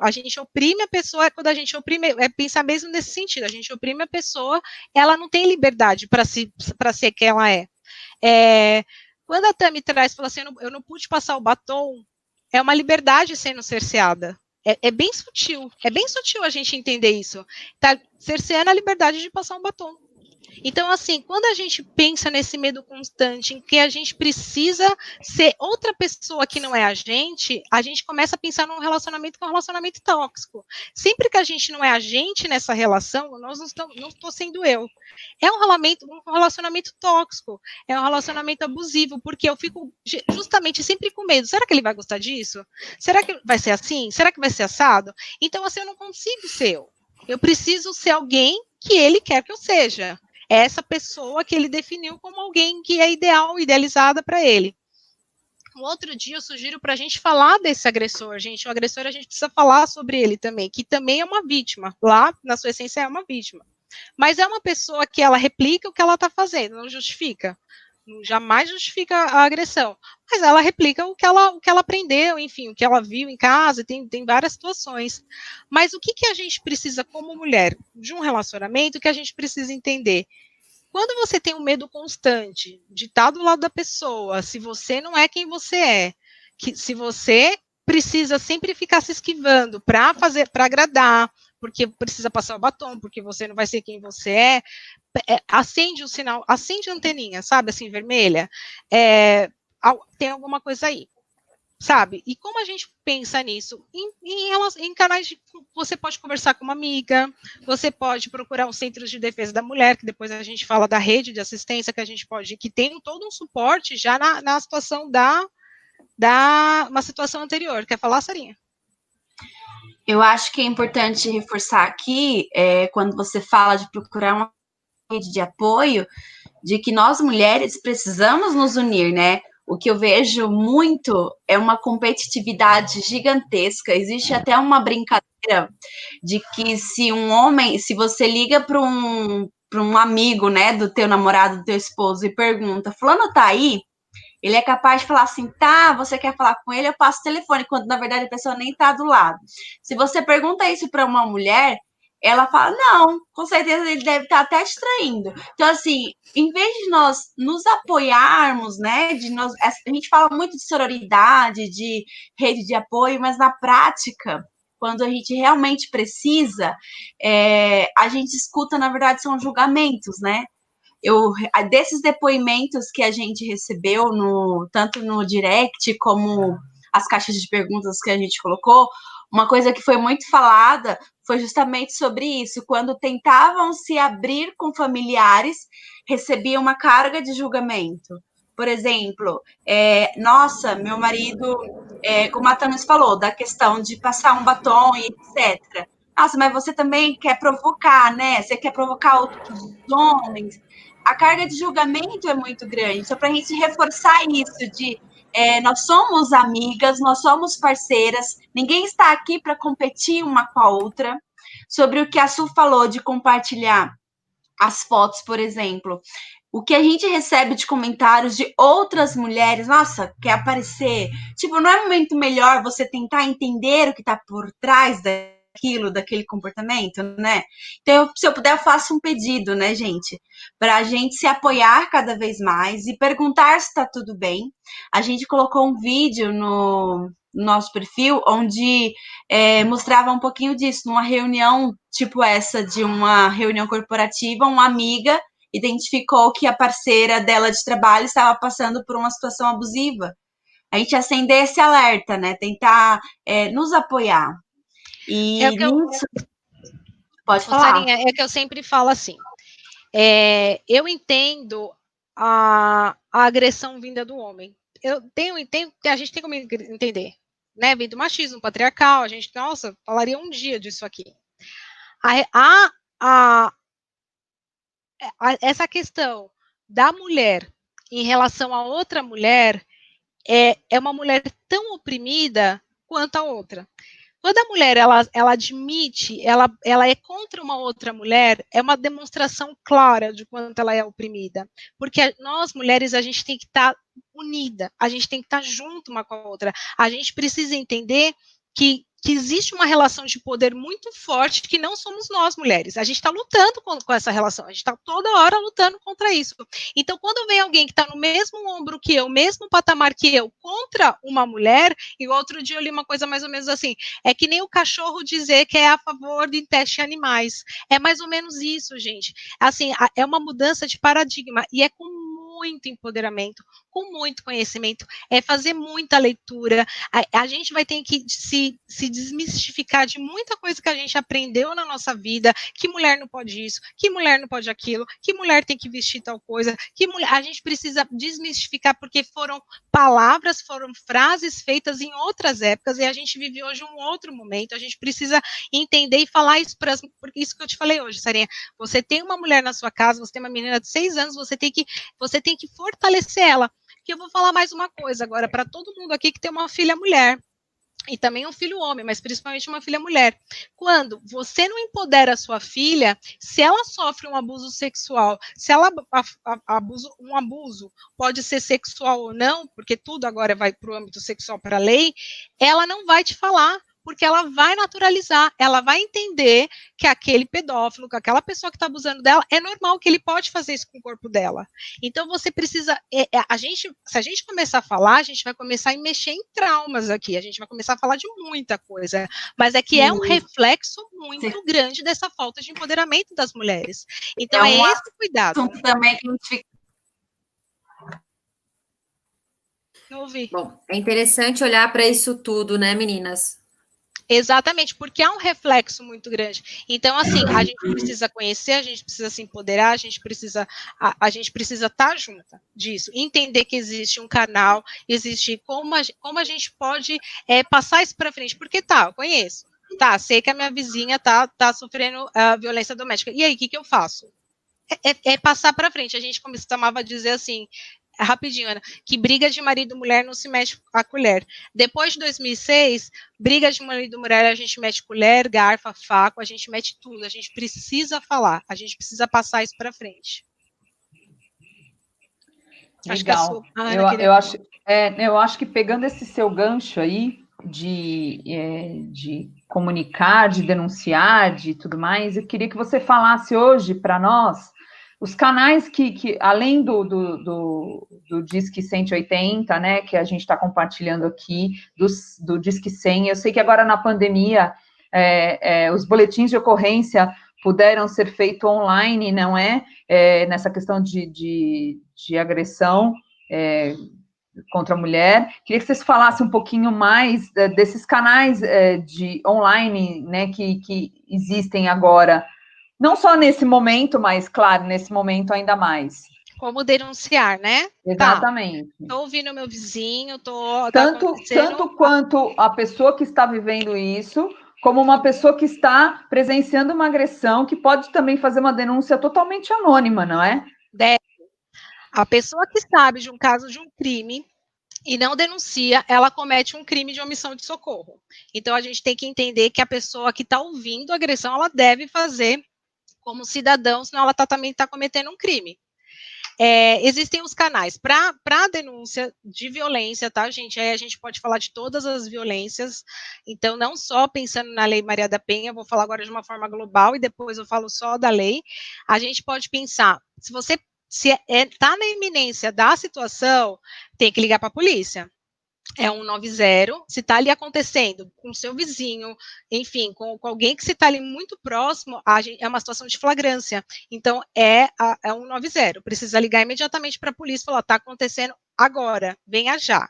A gente oprime a pessoa, quando a gente oprime, pensar mesmo nesse sentido, a gente oprime a pessoa, ela não tem liberdade para ser quem ela é. Quando a Tami traz, fala assim, eu não pude passar o batom, é uma liberdade sendo cerceada. É bem sutil a gente entender isso. Está cerceando a liberdade de passar um batom. Então, assim, quando a gente pensa nesse medo constante, em que a gente precisa ser outra pessoa que não é a gente começa a pensar num relacionamento que é um relacionamento tóxico. Sempre que a gente não é a gente nessa relação, não estou sendo eu. É um relacionamento tóxico, é um relacionamento abusivo, porque eu fico justamente sempre com medo. Será que ele vai gostar disso? Será que vai ser assim? Será que vai ser assado? Então, assim, eu não consigo ser eu. Eu preciso ser alguém que ele quer que eu seja. É essa pessoa que ele definiu como alguém que é idealizada para ele. Um outro dia eu sugiro para a gente falar desse agressor, gente. O agressor a gente precisa falar sobre ele também, que também é uma vítima. Lá, na sua essência, é uma vítima. Mas é uma pessoa que ela replica o que ela está fazendo, não justifica. Jamais justifica a agressão. Mas ela replica o que ela aprendeu, enfim, o que ela viu em casa, tem várias situações. Mas o que a gente precisa, como mulher, de um relacionamento, que a gente precisa entender? Quando você tem um medo constante de estar do lado da pessoa, se você não é quem você é, se você precisa sempre ficar se esquivando para agradar, porque precisa passar o batom, porque você não vai ser quem você acende o sinal, acende a anteninha, sabe, assim, vermelha, tem alguma coisa aí. Sabe? E como a gente pensa nisso? Em canais você pode conversar com uma amiga, você pode procurar um centro de defesa da mulher, que depois a gente fala da rede de assistência que a gente pode, que tem todo um suporte já na situação uma situação anterior. Quer falar, Sarinha? Eu acho que é importante reforçar aqui, quando você fala de procurar uma rede de apoio, de que nós mulheres precisamos nos unir, né? O que eu vejo muito é uma competitividade gigantesca. Existe até uma brincadeira de que se você liga para um amigo, né, do teu namorado, do teu esposo e pergunta, fulano tá aí? Ele é capaz de falar assim, tá, você quer falar com ele, eu passo o telefone, quando na verdade a pessoa nem tá do lado. Se você pergunta isso para uma mulher, ela fala, não, com certeza ele deve estar até distraindo. Então, assim, em vez de nós nos apoiarmos, né, a gente fala muito de sororidade, de rede de apoio, mas na prática, quando a gente realmente precisa, a gente escuta, na verdade, são julgamentos, né? Desses depoimentos que a gente recebeu, tanto no direct como as caixas de perguntas que a gente colocou, uma coisa que foi muito falada foi justamente sobre isso. Quando tentavam se abrir com familiares, recebiam uma carga de julgamento. Por exemplo, nossa, meu marido, como a Thames falou, da questão de passar um batom e etc. Nossa, mas você também quer provocar, né? Você quer provocar outros homens. A carga de julgamento é muito grande. Só para a gente reforçar isso de nós somos amigas, nós somos parceiras, ninguém está aqui para competir uma com a outra. Sobre o que a Su falou de compartilhar as fotos, por exemplo. O que a gente recebe de comentários de outras mulheres, nossa, quer aparecer. Tipo, não é muito melhor você tentar entender o que está por trás daquele comportamento, né? Então, se eu puder, eu faço um pedido, né, gente? Para a gente se apoiar cada vez mais e perguntar se está tudo bem. A gente colocou um vídeo no nosso perfil onde mostrava um pouquinho disso, numa reunião tipo essa, de uma reunião corporativa, uma amiga identificou que a parceira dela de trabalho estava passando por uma situação abusiva. A gente acender esse alerta, né? Tentar nos apoiar. E nisso... Pode falar. Sarinha, é que eu sempre falo assim, eu entendo a agressão vinda do homem. Eu entendo que a gente tem como entender, né? Vem do machismo patriarcal, a gente, nossa, falaria um dia disso aqui. Essa questão da mulher em relação a outra mulher é uma mulher tão oprimida quanto a outra. Quando a mulher ela admite, ela é contra uma outra mulher, é uma demonstração clara de quanto ela é oprimida. Porque nós, mulheres, a gente tem que estar unida, a gente tem que estar junto uma com a outra. A gente precisa entender que existe uma relação de poder muito forte que não somos nós, mulheres. A gente está lutando com essa relação, a gente está toda hora lutando contra isso. Então, quando vem alguém que está no mesmo ombro que eu, mesmo patamar que eu, contra uma mulher, e o outro dia eu li uma coisa mais ou menos assim, é que nem o cachorro dizer que é a favor de teste animais. É mais ou menos isso, gente. Assim, é uma mudança de paradigma, e é com muito empoderamento, com muito conhecimento, é fazer muita leitura. A gente vai ter que se desmistificar de muita coisa que a gente aprendeu na nossa vida, que mulher não pode isso, que mulher não pode aquilo, que mulher tem que vestir tal coisa, a gente precisa desmistificar, porque foram palavras, foram frases feitas em outras épocas, e a gente vive hoje um outro momento, a gente precisa entender e falar isso porque isso que eu te falei hoje, Sarinha, você tem uma mulher na sua casa, você tem uma menina de 6 anos, você tem que fortalecer ela, Que eu vou falar mais uma coisa agora para todo mundo aqui que tem uma filha mulher. E também um filho homem, mas principalmente uma filha mulher. Quando você não empodera a sua filha, se ela sofre um abuso sexual, se ela um abuso pode ser sexual ou não, porque tudo agora vai para o âmbito sexual, para a lei, ela não vai te falar, porque ela vai naturalizar, ela vai entender que aquele pedófilo, que aquela pessoa que está abusando dela, é normal que ele pode fazer isso com o corpo dela. Então você precisa, se a gente começar a falar, a gente vai começar a mexer em traumas aqui, a gente vai começar a falar de muita coisa, mas é que é um reflexo muito grande dessa falta de empoderamento das mulheres. Então é esse cuidado. Também que a gente Não ouvi. Bom, é interessante olhar para isso tudo, né, meninas? Exatamente, porque é um reflexo muito grande. Então, assim, a gente precisa conhecer, a gente precisa se empoderar, a gente precisa estar junta disso, entender que existe um canal, existe como a gente pode passar isso para frente, porque eu conheço, sei que a minha vizinha tá sofrendo violência doméstica, e aí, o que eu faço? É passar para frente, a gente costumava dizer assim, rapidinho, Ana, que briga de marido e mulher não se mexe a colher. Depois de 2006, briga de marido e mulher, a gente mete colher, garfo, faco, a gente mete tudo. A gente precisa falar, a gente precisa passar isso para frente. Legal. Eu acho que pegando esse seu gancho aí de comunicar, de denunciar, de tudo mais, eu queria que você falasse hoje para nós os canais que além do Disque 180, né, que a gente está compartilhando aqui, do Disque 100, eu sei que agora na pandemia os boletins de ocorrência puderam ser feitos online, não é? Nessa questão de agressão contra a mulher. Queria que vocês falassem um pouquinho mais desses canais de online, né, que existem agora, não só nesse momento, mas, claro, nesse momento ainda mais. Como denunciar, né? Exatamente. Estou ouvindo meu vizinho, tanto quanto a pessoa que está vivendo isso, como uma pessoa que está presenciando uma agressão, que pode também fazer uma denúncia totalmente anônima, não é? A pessoa que sabe de um caso de um crime e não denuncia, ela comete um crime de omissão de socorro. Então, a gente tem que entender que a pessoa que está ouvindo a agressão, ela deve fazer como cidadão, senão ela também está cometendo um crime. Existem os canais para denúncia de violência, tá, gente? Aí a gente pode falar de todas as violências, então não só pensando na Lei Maria da Penha, vou falar agora de uma forma global e depois eu falo só da lei. A gente pode pensar, se você está na iminência da situação, tem que ligar para a polícia. É 190, se está ali acontecendo com seu vizinho, enfim, com alguém que se está ali muito próximo, é uma situação de flagrância. Então, é 190, precisa ligar imediatamente para a polícia e falar, está acontecendo agora, venha já.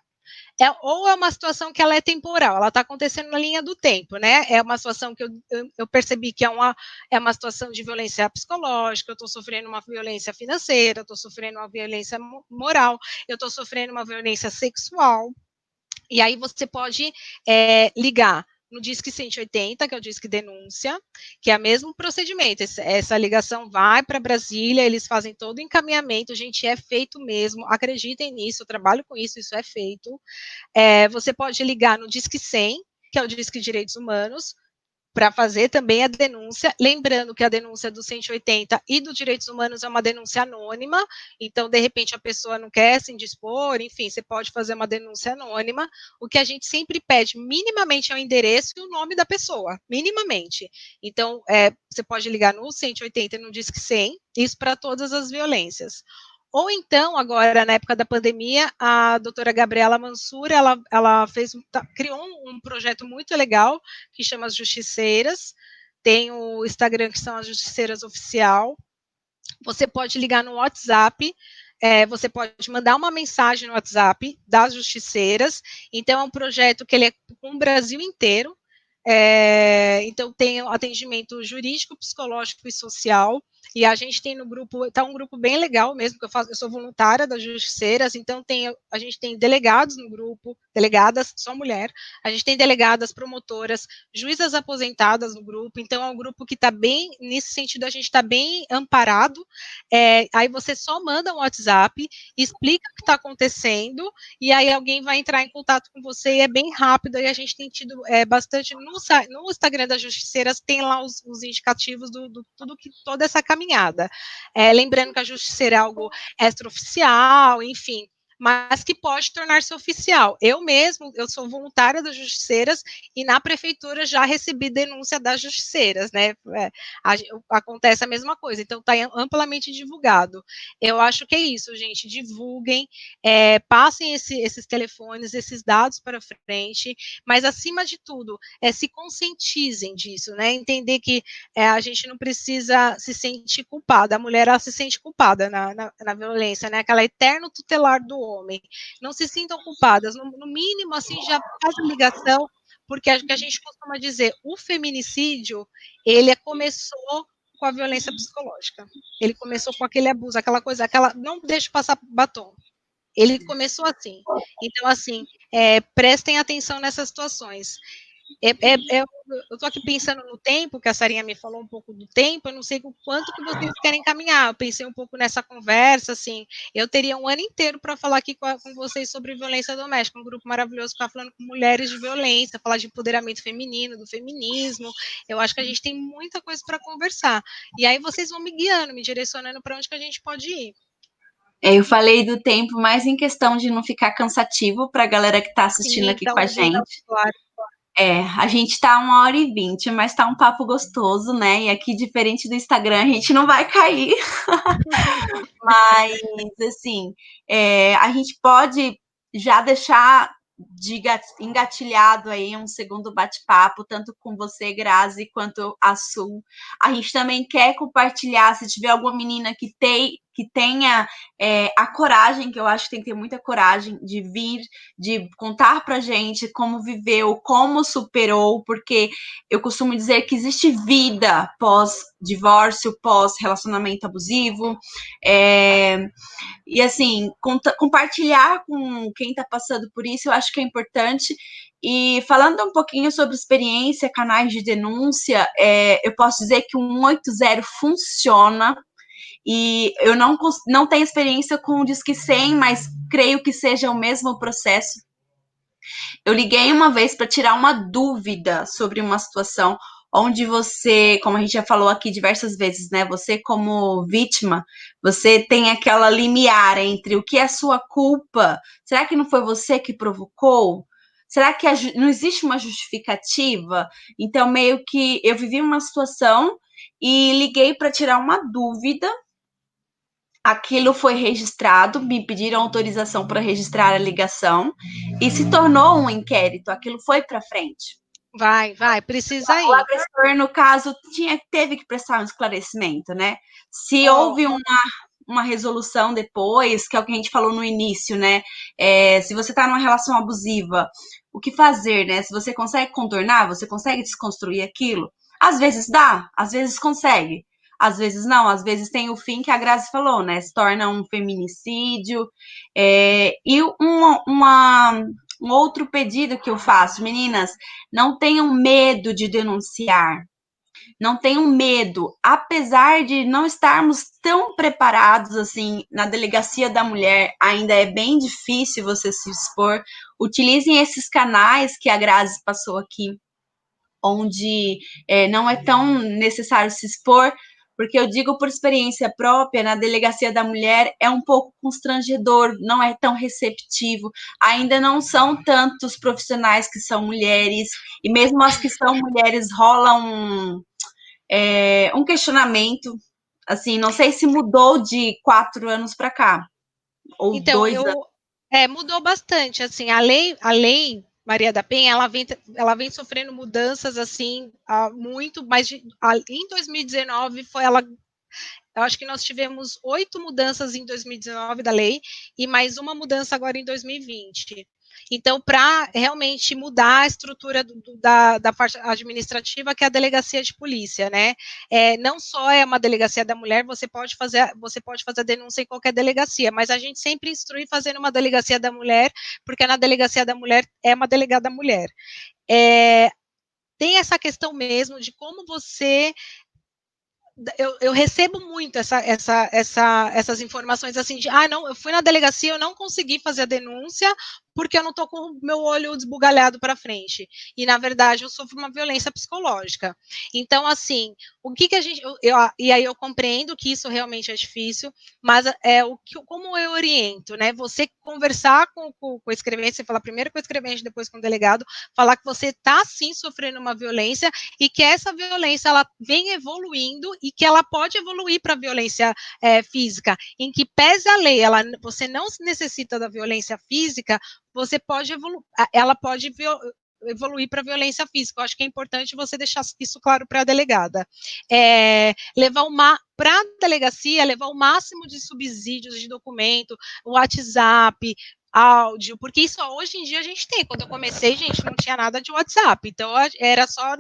Ou é uma situação que ela é temporal, ela está acontecendo na linha do tempo, né? É uma situação que eu percebi que é uma situação de violência psicológica, eu estou sofrendo uma violência financeira, eu estou sofrendo uma violência moral, eu estou sofrendo uma violência sexual. E aí você pode ligar no Disque 180, que é o Disque Denúncia, que é o mesmo procedimento. Essa ligação vai para Brasília, eles fazem todo o encaminhamento, gente, é feito mesmo, acreditem nisso, eu trabalho com isso, isso é feito. Você pode ligar no Disque 100, que é o Disque Direitos Humanos, para fazer também a denúncia, lembrando que a denúncia do 180 e do Direitos Humanos é uma denúncia anônima, então, de repente, a pessoa não quer se indispor, enfim, você pode fazer uma denúncia anônima, o que a gente sempre pede, minimamente, é o endereço e o nome da pessoa, minimamente. Então, você pode ligar no 180 e no Disque 100, isso para todas as violências. Ou então, agora, na época da pandemia, a doutora Gabriela Mansur, ela criou um projeto muito legal, que chama As Justiceiras, tem o Instagram, que são As Justiceiras Oficial. Você pode ligar no WhatsApp, você pode mandar uma mensagem no WhatsApp das Justiceiras. Então, é um projeto que ele é com o Brasil inteiro. Então, tem atendimento jurídico, psicológico e social. e a gente tem no grupo, tá um grupo bem legal mesmo, que eu sou voluntária das Justiceiras, então a gente tem delegados no grupo, delegadas, só mulher, a gente tem delegadas, promotoras, juízas aposentadas no grupo, então é um grupo que está bem, nesse sentido a gente está bem amparado, aí você só manda um WhatsApp, explica o que está acontecendo, e aí alguém vai entrar em contato com você, e é bem rápido, e a gente tem tido bastante, no Instagram das Justiceiras tem lá os indicativos do toda essa caminhada. Lembrando que a Justiceira é algo extraoficial, enfim, mas que pode tornar-se oficial. Eu sou voluntária das Justiceiras e na prefeitura já recebi denúncia das Justiceiras, né? Acontece a mesma coisa, então está amplamente divulgado. Eu acho que é isso, gente, divulguem, passem esses telefones, esses dados para frente, mas acima de tudo, se conscientizem disso, né? Entender que a gente não precisa se sentir culpada, a mulher ela se sente culpada na violência, né? Aquela eterno tutelar do homem. Não se sintam culpadas, no mínimo, assim, já faz a ligação, porque a gente costuma dizer, o feminicídio, ele começou com a violência psicológica. Ele começou com aquele abuso, aquela coisa, não deixa passar batom. Ele começou assim. Então, assim, prestem atenção nessas situações. Eu estou aqui pensando no tempo, que a Sarinha me falou um pouco do tempo, eu não sei o quanto que vocês querem caminhar, eu pensei um pouco nessa conversa, assim, eu teria um ano inteiro para falar aqui com vocês sobre violência doméstica, um grupo maravilhoso, ficar falando com mulheres de violência, falar de empoderamento feminino, do feminismo, eu acho que a gente tem muita coisa para conversar, e aí vocês vão me guiando, me direcionando para onde que a gente pode ir. Eu falei do tempo mais em questão de não ficar cansativo para a galera que está assistindo Sim, aqui tá com a ouvindo, gente. claro. A gente tá 1h20, mas tá um papo gostoso, né? E aqui, diferente do Instagram, a gente não vai cair. Mas, assim, a gente pode já deixar engatilhado aí um segundo bate-papo, tanto com você, Grazi, quanto a Sul. A gente também quer compartilhar, se tiver alguma menina que tenha a coragem, que eu acho que tem que ter muita coragem de vir, de contar pra gente como viveu, como superou, porque eu costumo dizer que existe vida pós-divórcio, pós-relacionamento abusivo, e assim, compartilhar com quem está passando por isso, eu acho que é importante. E falando um pouquinho sobre experiência, canais de denúncia, eu posso dizer que o 180 funciona. E eu não tenho experiência com o Disque 100, mas creio que seja o mesmo processo. Eu liguei uma vez para tirar uma dúvida sobre uma situação onde você, como a gente já falou aqui diversas vezes, né? Você como vítima, você tem aquela limiar entre o que é sua culpa. Será que não foi você que provocou? Será que não existe uma justificativa? Então, meio que eu vivi uma situação e liguei para tirar uma dúvida. Aquilo foi registrado, me pediram autorização para registrar a ligação e se tornou um inquérito. Aquilo foi para frente. Vai, precisa O ir. agressor, no caso, teve que prestar um esclarecimento, né? Se houve uma resolução depois, que é o que a gente falou no início, né? Se você está numa relação abusiva, o que fazer, né? Se você consegue contornar, você consegue desconstruir aquilo. Às vezes dá, às vezes consegue. Às vezes não, às vezes tem o fim que a Grazi falou, né? Se torna um feminicídio. E um outro pedido que eu faço, meninas, não tenham medo de denunciar. Não tenham medo, apesar de não estarmos tão preparados assim na delegacia da mulher, ainda é bem difícil você se expor. Utilizem esses canais que a Grazi passou aqui, onde não é tão necessário se expor, porque eu digo por experiência própria, na delegacia da mulher é um pouco constrangedor, não é tão receptivo, ainda não são tantos profissionais que são mulheres, e mesmo as que são mulheres rola um questionamento, assim, não sei se mudou de 4 anos para cá, ou Então, 2 anos. Mudou bastante, assim, a lei Maria da Penha, ela vem sofrendo mudanças, assim, muito, mas em 2019 eu acho que nós tivemos 8 mudanças em 2019 da lei, e mais uma mudança agora em 2020. Então, para realmente mudar a estrutura da parte administrativa, que é a delegacia de polícia, né? Não só é uma delegacia da mulher, você pode fazer a denúncia em qualquer delegacia, mas a gente sempre instrui fazendo uma delegacia da mulher, porque na delegacia da mulher é uma delegada mulher. Tem essa questão mesmo de como você... Eu recebo muito essas informações assim de, não, eu fui na delegacia, eu não consegui fazer a denúncia porque eu não estou com o meu olho desbugalhado para frente. E, na verdade, eu sofro uma violência psicológica. Então, assim, o que a gente... e aí eu compreendo que isso realmente é difícil, mas como eu oriento, né? Você conversar com o escrevente, você falar primeiro com o escrevente, depois com o delegado, falar que você está, sim, sofrendo uma violência e que essa violência, ela vem evoluindo e que ela pode evoluir para a violência física, em que pese a lei, você não necessita da violência física, ela pode evoluir para violência física. Eu acho que é importante você deixar isso claro para a delegada. Para a delegacia, levar o máximo de subsídios de documento, WhatsApp, áudio, porque isso hoje em dia a gente tem. Quando eu comecei, gente, não tinha nada de WhatsApp, então era só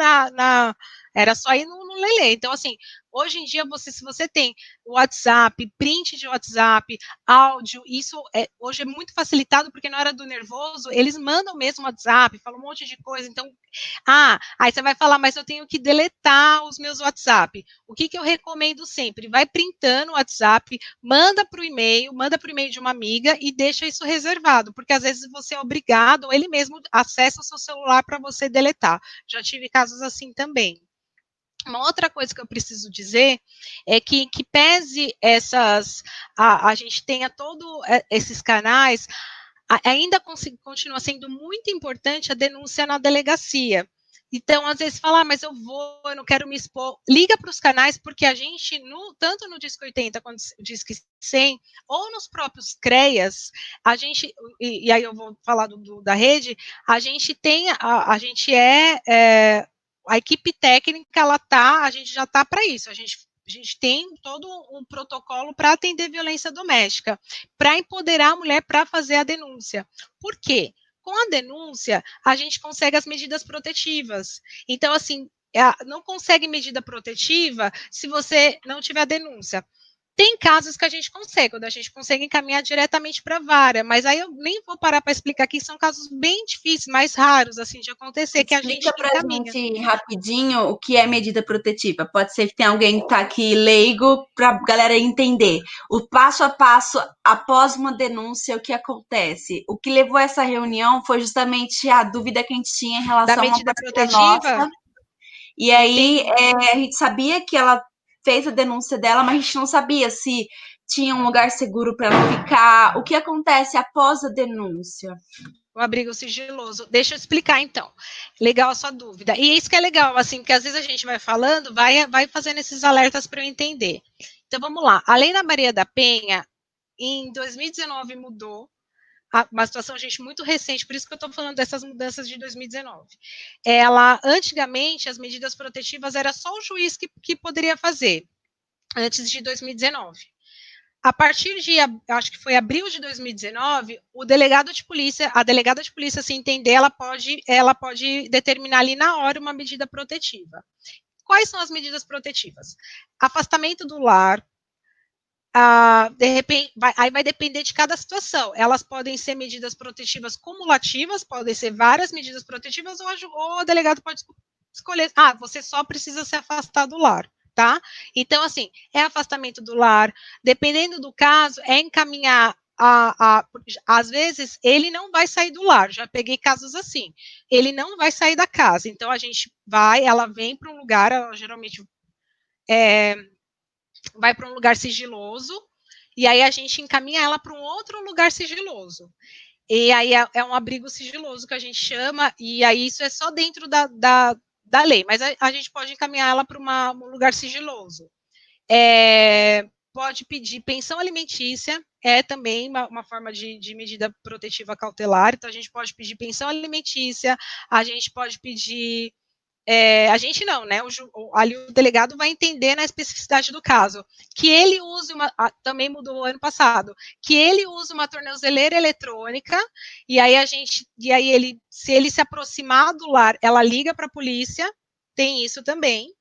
era só ir no Lelê. Então, assim, hoje em dia, se você tem WhatsApp, print de WhatsApp, áudio, isso hoje é muito facilitado, porque na hora do nervoso, eles mandam mesmo WhatsApp, falam um monte de coisa, então, aí você vai falar, mas eu tenho que deletar os meus WhatsApp. O que eu recomendo sempre? Vai printando o WhatsApp, manda para o e-mail de uma amiga e deixa isso reservado, porque às vezes você é obrigado, ou ele mesmo acessa o seu celular para você deletar. Já tive casos assim também. Uma outra coisa que eu preciso dizer é que pese a gente tenha todos esses canais, ainda continua sendo muito importante a denúncia na delegacia. Então, às vezes, fala, mas eu não quero me expor. Liga para os canais, porque a gente, tanto no Disque 80 quanto no Disque 100, ou nos próprios CREAS, a gente, e aí eu vou falar da rede, a gente tem, a gente a equipe técnica, a gente já está para isso, a gente tem todo um protocolo para atender violência doméstica, para empoderar a mulher para fazer a denúncia. Por quê? Com a denúncia, a gente consegue as medidas protetivas. Então, assim, não consegue medida protetiva se você não tiver a denúncia. Tem casos que a gente consegue, quando a gente consegue encaminhar diretamente para a vara, mas aí eu nem vou parar para explicar que são casos bem difíceis, mais raros, assim, de acontecer, que a gente Explica pra encaminha. gente rapidinho o que é medida protetiva. Pode ser que tenha alguém que tá aqui leigo para a galera entender. O passo a passo após uma denúncia, o que acontece? O que levou a essa reunião foi justamente a dúvida que a gente tinha em relação Da a uma medida parceira protetiva? nossa. E aí a gente sabia que ela fez a denúncia dela, mas a gente não sabia se tinha um lugar seguro para ela ficar. O que acontece após a denúncia? O abrigo sigiloso. Deixa eu explicar, então. Legal a sua dúvida. E isso que é legal, assim, porque às vezes a gente vai falando, vai fazendo esses alertas para eu entender. Então, vamos lá. A Lei da Maria da Penha, em 2019, mudou. Uma situação, gente, muito recente, por isso que eu estou falando dessas mudanças de 2019. Antigamente, as medidas protetivas era só o juiz que poderia fazer, antes de 2019. A partir de, acho que foi abril de 2019, a delegada de polícia, se entender, ela pode determinar ali na hora uma medida protetiva. Quais são as medidas protetivas? Afastamento do lar, de repente, aí vai depender de cada situação. Elas podem ser medidas protetivas cumulativas, podem ser várias medidas protetivas, ou o delegado pode escolher, você só precisa se afastar do lar, tá? Então, assim, é afastamento do lar, dependendo do caso, é encaminhar às vezes, ele não vai sair do lar, já peguei casos assim, ele não vai sair da casa, então a gente ela vem para um lugar, ela geralmente vai para um lugar sigiloso, e aí a gente encaminha ela para um outro lugar sigiloso. E aí é um abrigo sigiloso que a gente chama, e aí isso é só dentro da lei, mas a gente pode encaminhar ela para um lugar sigiloso. Pode pedir pensão alimentícia, é também uma forma de medida protetiva cautelar, então a gente pode pedir pensão alimentícia, a gente pode pedir a gente não, né? Ali o delegado vai entender na especificidade do caso. Que ele use também mudou o ano passado, que ele use uma tornozeleira eletrônica, e aí ele, se ele se aproximar do lar, ela liga para a polícia, tem isso também.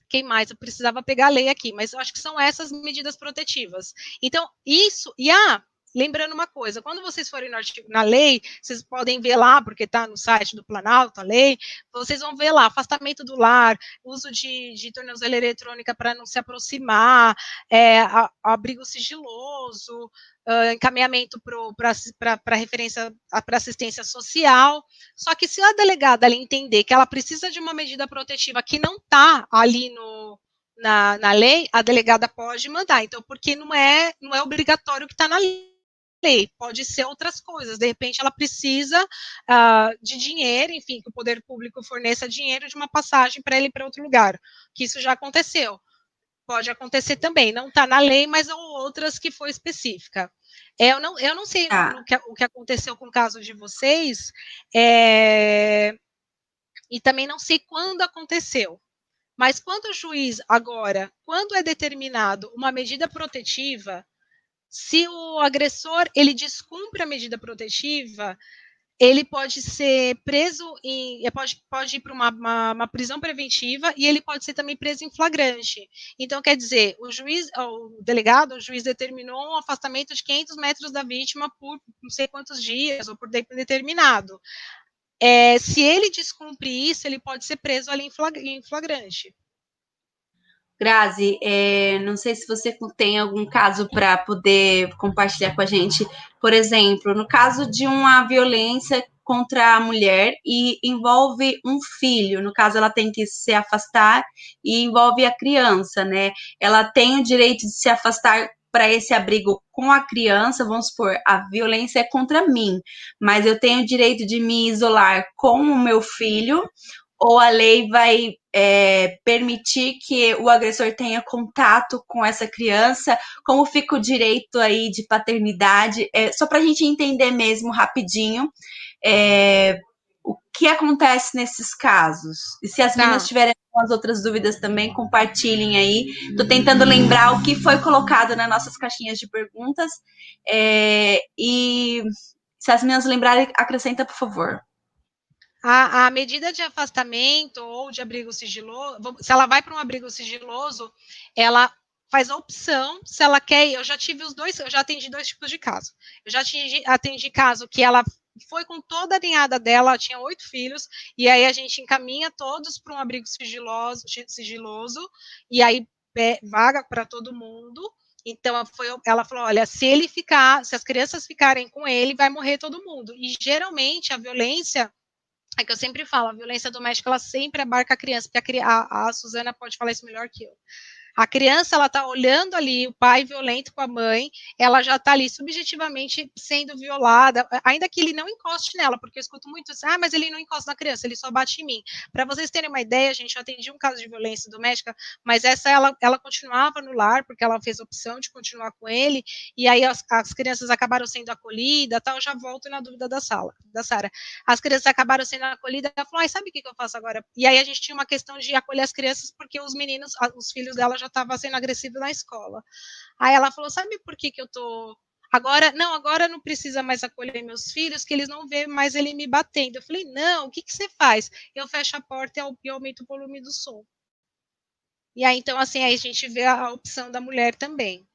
Quem mais? Eu precisava pegar a lei aqui, mas eu acho que são essas medidas protetivas. Então, isso, lembrando uma coisa, quando vocês forem na lei, vocês podem ver lá, porque está no site do Planalto, a lei, vocês vão ver lá, afastamento do lar, uso de tornozeleira eletrônica para não se aproximar, abrigo sigiloso, encaminhamento para referência para assistência social. Só que se a delegada ali entender que ela precisa de uma medida protetiva que não está ali na lei, a delegada pode mandar. Então, porque não é obrigatório que está na lei, pode ser outras coisas. De repente, ela precisa de dinheiro, enfim, que o poder público forneça dinheiro de uma passagem para ele ir para outro lugar, que isso já aconteceu. Pode acontecer também, não está na lei, mas há outras que foi específica. Eu não sei o que aconteceu com o caso de vocês, e também não sei quando aconteceu. Mas quando o juiz, agora, quando é determinado uma medida protetiva, se o agressor ele descumpre a medida protetiva, ele pode ser preso, pode ir para uma prisão preventiva e ele pode ser também preso em flagrante. Então, quer dizer, o juiz determinou um afastamento de 500 metros da vítima por não sei quantos dias, ou por determinado. Se ele descumpre isso, ele pode ser preso ali em flagrante. Grazi, não sei se você tem algum caso para poder compartilhar com a gente. Por exemplo, no caso de uma violência contra a mulher e envolve um filho, no caso ela tem que se afastar e envolve a criança, né? Ela tem o direito de se afastar para esse abrigo com a criança, vamos supor, a violência é contra mim, mas eu tenho o direito de me isolar com o meu filho, ou a lei vai permitir que o agressor tenha contato com essa criança? Como fica o direito aí de paternidade? Só para a gente entender mesmo rapidinho o que acontece nesses casos. E se as meninas tiverem algumas outras dúvidas também, compartilhem aí. Estou tentando lembrar o que foi colocado nas nossas caixinhas de perguntas. E se as meninas lembrarem, acrescenta, por favor. A medida de afastamento ou de abrigo sigiloso, se ela vai para um abrigo sigiloso, ela faz a opção, se ela quer, eu já atendi 2 tipos de caso. Eu já atendi caso que ela foi com toda a ninhada dela, ela tinha 8 filhos, e aí a gente encaminha todos para um abrigo sigiloso, e aí vaga para todo mundo. Então, ela falou, olha, se as crianças ficarem com ele, vai morrer todo mundo. E geralmente a violência, é que eu sempre falo, a violência doméstica, ela sempre abarca a criança, porque a Suzana pode falar isso melhor que eu. A criança, ela está olhando ali o pai violento com a mãe, ela já está ali subjetivamente sendo violada, ainda que ele não encoste nela, porque eu escuto muito isso, mas ele não encosta na criança, ele só bate em mim. Para vocês terem uma ideia, gente, eu atendi um caso de violência doméstica, mas ela continuava no lar, porque ela fez a opção de continuar com ele, e aí as crianças acabaram sendo acolhidas, eu já volto na dúvida da Sara. As crianças acabaram sendo acolhidas, ela falou, sabe o que eu faço agora? E aí a gente tinha uma questão de acolher as crianças, porque os meninos, os filhos dela já estava sendo agressivo na escola. Aí ela falou, sabe por que eu tô... Agora não precisa mais acolher meus filhos, que eles não vêem mais ele me batendo. Eu falei, não, o que você faz? Eu fecho a porta e aumento o volume do som. E aí, então, assim, aí a gente vê a opção da mulher também.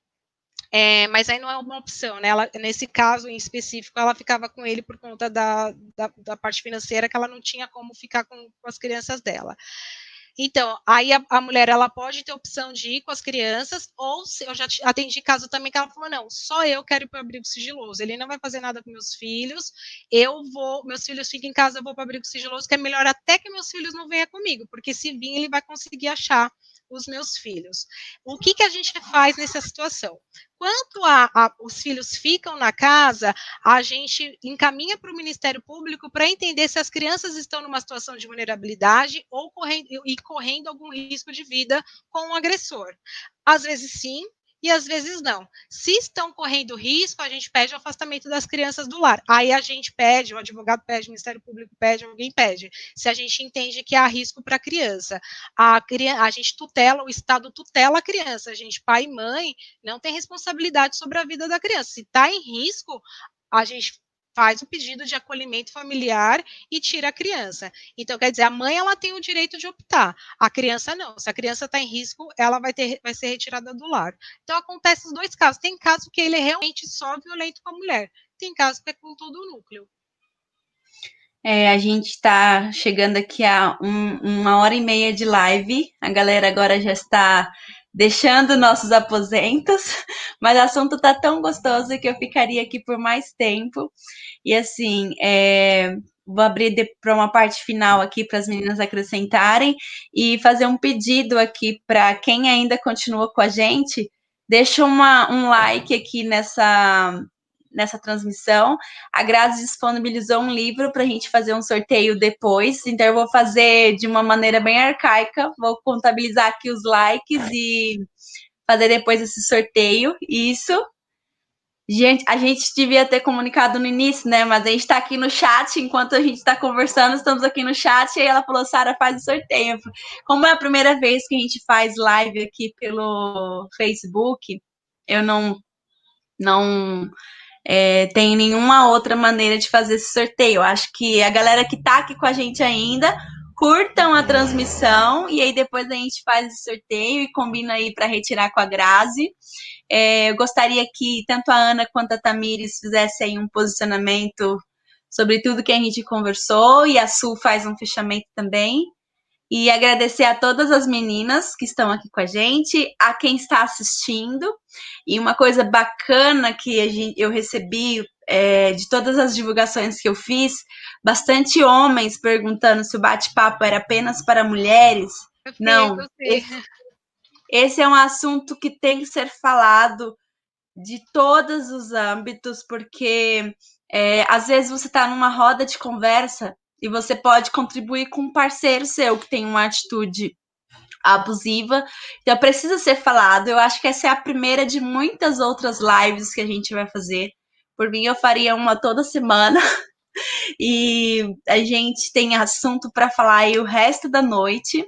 Mas aí não é uma opção, né? Nesse caso em específico, ela ficava com ele por conta da parte financeira, que ela não tinha como ficar com as crianças dela. Então, aí a mulher, ela pode ter a opção de ir com as crianças, ou eu já atendi caso também que ela falou, não, só eu quero ir para o abrigo sigiloso, ele não vai fazer nada com meus filhos, meus filhos ficam em casa, eu vou para o abrigo sigiloso, que é melhor até que meus filhos não venham comigo, porque se vir, ele vai conseguir achar os meus filhos. O que a gente faz nessa situação? Quando os filhos ficam na casa, a gente encaminha para o Ministério Público para entender se as crianças estão numa situação de vulnerabilidade ou correndo algum risco de vida com o agressor. Às vezes sim, e às vezes não. Se estão correndo risco, a gente pede o afastamento das crianças do lar. Aí a gente pede, o advogado pede, o Ministério Público pede, alguém pede. Se a gente entende que há risco para a criança, a gente tutela, o Estado tutela a criança. A gente, pai e mãe, não tem responsabilidade sobre a vida da criança. Se está em risco, a gente faz o pedido de acolhimento familiar e tira a criança. Então, quer dizer, a mãe ela tem o direito de optar, a criança não. Se a criança está em risco, ela vai ser retirada do lar. Então, acontece os dois casos. Tem caso que ele é realmente só violento com a mulher, tem caso que é com todo o núcleo. A gente está chegando aqui a 1h30 de live, a galera agora já está deixando nossos aposentos, mas o assunto está tão gostoso que eu ficaria aqui por mais tempo. E assim, vou abrir para uma parte final aqui para as meninas acrescentarem e fazer um pedido aqui para quem ainda continua com a gente, deixa um like aqui nessa transmissão. A Grazi disponibilizou um livro para a gente fazer um sorteio depois, então eu vou fazer de uma maneira bem arcaica, vou contabilizar aqui os likes e fazer depois esse sorteio. Isso. Gente, a gente devia ter comunicado no início, né? Mas a gente está aqui no chat, enquanto a gente está conversando, estamos aqui no chat, e aí ela falou, Sara, faz o sorteio. Como é a primeira vez que a gente faz live aqui pelo Facebook, eu não tem nenhuma outra maneira de fazer esse sorteio. Eu acho que a galera que tá aqui com a gente ainda, curtam a transmissão e aí depois a gente faz esse sorteio e combina aí para retirar com a Grazi. Eu gostaria que tanto a Ana quanto a Tamires fizessem aí um posicionamento sobre tudo que a gente conversou, e a Su faz um fechamento também. E agradecer a todas as meninas que estão aqui com a gente, a quem está assistindo. E uma coisa bacana que eu recebi de todas as divulgações que eu fiz, bastante homens perguntando se o bate-papo era apenas para mulheres. Não, esse é um assunto que tem que ser falado de todos os âmbitos, porque às vezes você está numa roda de conversa e você pode contribuir com um parceiro seu que tem uma atitude abusiva, então precisa ser falado. Eu acho que essa é a primeira de muitas outras lives que a gente vai fazer. Por mim, eu faria uma toda semana e a gente tem assunto para falar aí o resto da noite.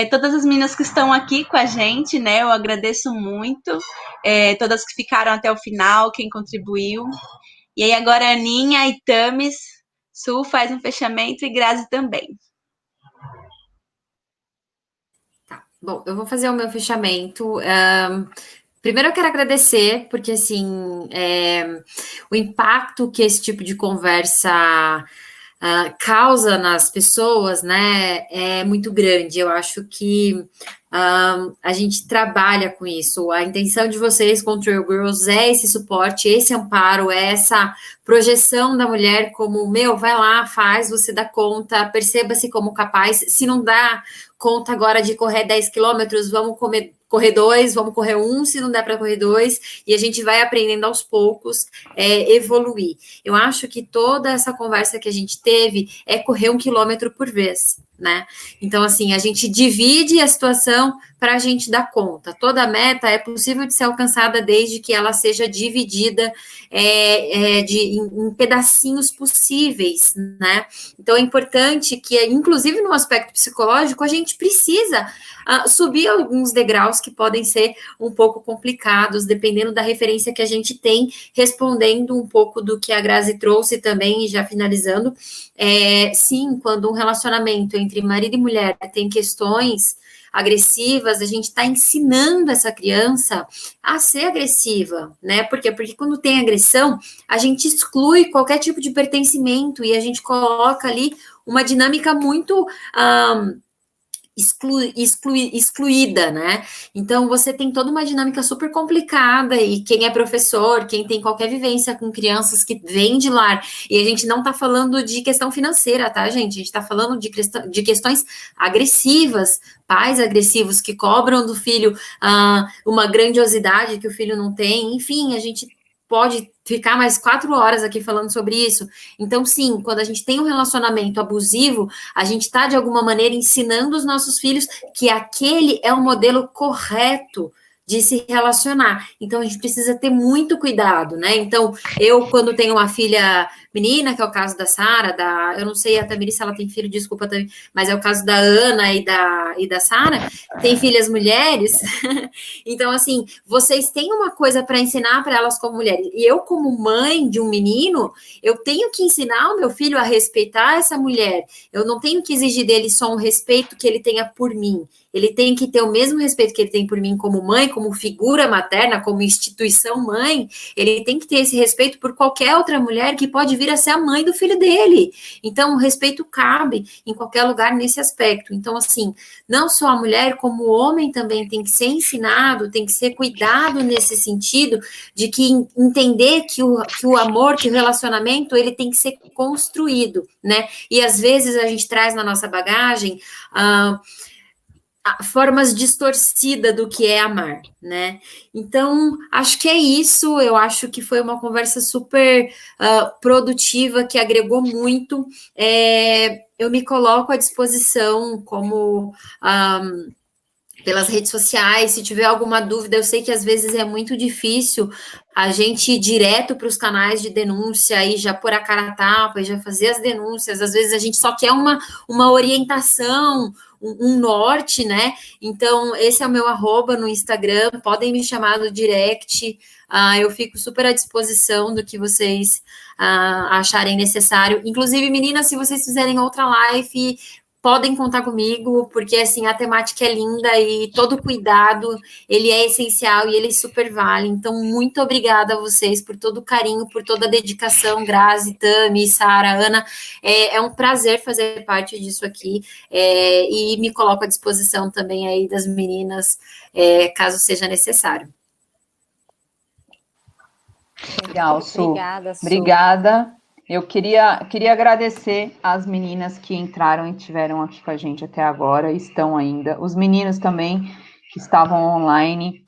Todas as meninas que estão aqui com a gente, né, eu agradeço muito, todas que ficaram até o final, quem contribuiu. E aí agora a Aninha e Tamis, Su faz um fechamento e Grazi também. Tá, bom, eu vou fazer o meu fechamento. Primeiro eu quero agradecer, porque assim, o impacto que esse tipo de conversa causa nas pessoas, né, é muito grande. Eu acho que a gente trabalha com isso. A intenção de vocês com o Trail Girls é esse suporte, esse amparo, é essa projeção da mulher como, vai lá, faz, você dá conta, perceba-se como capaz. Se não dá conta agora de correr 10 quilômetros, vamos correr 2, vamos correr 1, se não der para correr 2, e a gente vai aprendendo aos poucos, evoluir. Eu acho que toda essa conversa que a gente teve é correr 1 quilômetro por vez, né? Então, assim, a gente divide a situação para a gente dar conta. Toda meta é possível de ser alcançada desde que ela seja dividida em pedacinhos possíveis, né? Então, é importante que, inclusive no aspecto psicológico, a gente precisa subir alguns degraus que podem ser um pouco complicados, dependendo da referência que a gente tem, respondendo um pouco do que a Grazi trouxe também, e já finalizando. Sim, quando um relacionamento entre marido e mulher tem questões agressivas, a gente está ensinando essa criança a ser agressiva, né? Por quê? Porque quando tem agressão, a gente exclui qualquer tipo de pertencimento e a gente coloca ali uma dinâmica muito excluída, né? Então, você tem toda uma dinâmica super complicada, e quem é professor, quem tem qualquer vivência com crianças que vêm de lar, e a gente não tá falando de questão financeira, tá, gente? A gente tá falando de questões agressivas, pais agressivos que cobram do filho uma grandiosidade que o filho não tem, enfim, a gente pode ficar mais 4 horas aqui falando sobre isso. Então, sim, quando a gente tem um relacionamento abusivo, a gente está, de alguma maneira, ensinando os nossos filhos que aquele é o modelo correto de se relacionar. Então, a gente precisa ter muito cuidado, né? Então, eu, quando tenho uma filha menina, que é o caso da Sara, eu não sei a Tamiri se ela tem filho, desculpa, mas é o caso da Ana e da Sara, tem filhas mulheres. Então, assim, vocês têm uma coisa para ensinar para elas como mulheres. E eu, como mãe de um menino, eu tenho que ensinar o meu filho a respeitar essa mulher. Eu não tenho que exigir dele só um respeito que ele tenha por mim. Ele tem que ter o mesmo respeito que ele tem por mim como mãe, como figura materna, como instituição mãe. Ele tem que ter esse respeito por qualquer outra mulher que pode vir a ser a mãe do filho dele. Então, o respeito cabe em qualquer lugar nesse aspecto. Então, assim, não só a mulher, como o homem também tem que ser ensinado, tem que ser cuidado nesse sentido de que entender que o amor, que o relacionamento, ele tem que ser construído, né? E às vezes a gente traz na nossa bagagem formas distorcidas do que é amar, né? Então, acho que é isso. Eu acho que foi uma conversa super produtiva, que agregou muito. Eu me coloco à disposição como pelas redes sociais. Se tiver alguma dúvida, eu sei que às vezes é muito difícil a gente ir direto para os canais de denúncia e já pôr a cara a tapa e já fazer as denúncias. Às vezes a gente só quer uma orientação, um norte, né? Então, esse é o meu @ no Instagram, podem me chamar no direct, eu fico super à disposição do que vocês acharem necessário. Inclusive, meninas, se vocês fizerem outra live, podem contar comigo, porque, assim, a temática é linda e todo cuidado, ele é essencial e ele super vale. Então, muito obrigada a vocês por todo o carinho, por toda a dedicação, Grazi, Tami, Sara, Ana. É um prazer fazer parte disso aqui, e me coloco à disposição também aí das meninas, caso seja necessário. Legal, Su. Obrigada, Su. Obrigada. Eu queria agradecer as meninas que entraram e estiveram aqui com a gente até agora, estão ainda. Os meninos também que estavam online.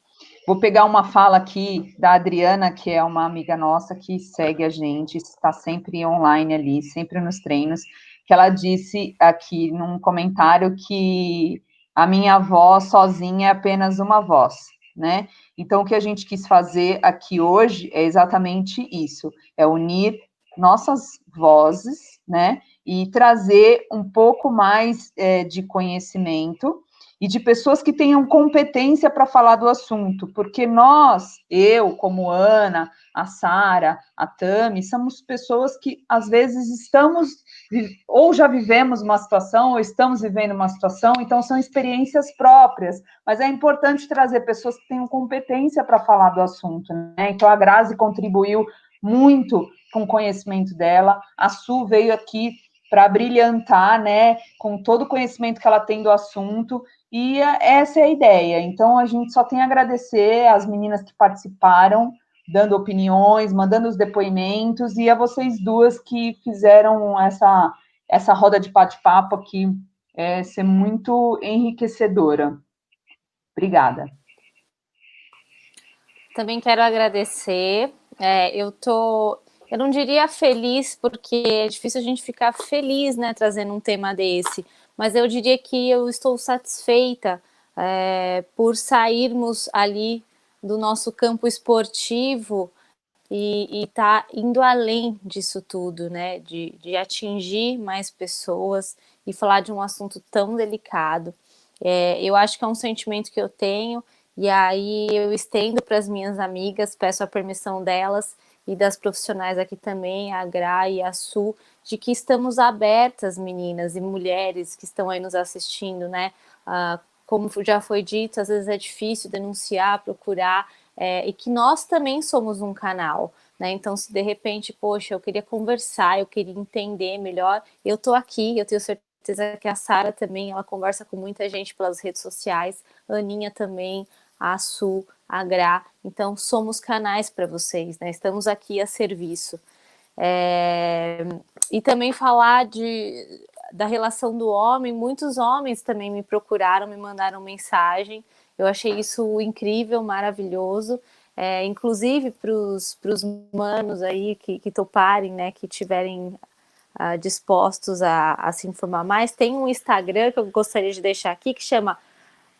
Vou pegar uma fala aqui da Adriana, que é uma amiga nossa que segue a gente, está sempre online ali, sempre nos treinos, que ela disse aqui num comentário que a minha voz sozinha é apenas uma voz, né? Então, o que a gente quis fazer aqui hoje é exatamente isso, é unir nossas vozes, né, e trazer um pouco mais de conhecimento e de pessoas que tenham competência para falar do assunto, porque eu, como Ana, a Sara, a Tami, somos pessoas que, às vezes, ou já vivemos uma situação, ou estamos vivendo uma situação, então são experiências próprias, mas é importante trazer pessoas que tenham competência para falar do assunto, né? Então, a Grazi contribuiu muito com o conhecimento dela, a Su veio aqui para brilhantar, né, com todo o conhecimento que ela tem do assunto, e essa é a ideia. Então, a gente só tem a agradecer às meninas que participaram, dando opiniões, mandando os depoimentos, e a vocês duas que fizeram essa roda de bate-papo aqui ser muito enriquecedora. Obrigada. Também quero agradecer. Eu não diria feliz, porque é difícil a gente ficar feliz, né, trazendo um tema desse, mas eu diria que eu estou satisfeita por sairmos ali do nosso campo esportivo e tá indo além disso tudo, né, de atingir mais pessoas e falar de um assunto tão delicado. Eu acho que é um sentimento que eu tenho, e aí eu estendo para as minhas amigas, peço a permissão delas e das profissionais aqui também, a Gra e a Su, de que estamos abertas, meninas e mulheres que estão aí nos assistindo, né? Como já foi dito, às vezes é difícil denunciar, procurar, e que nós também somos um canal, né? Então, se de repente, poxa, eu queria conversar, eu queria entender melhor, eu tô aqui, eu tenho certeza que a Sara também, ela conversa com muita gente pelas redes sociais, a Aninha também, a Su, a Gra, então somos canais para vocês, né? Estamos aqui a serviço. E também falar da relação do homem, muitos homens também me procuraram, me mandaram mensagem, eu achei isso incrível, maravilhoso, inclusive para os manos aí que toparem, né, que tiverem dispostos a se informar mais, tem um Instagram que eu gostaria de deixar aqui, que chama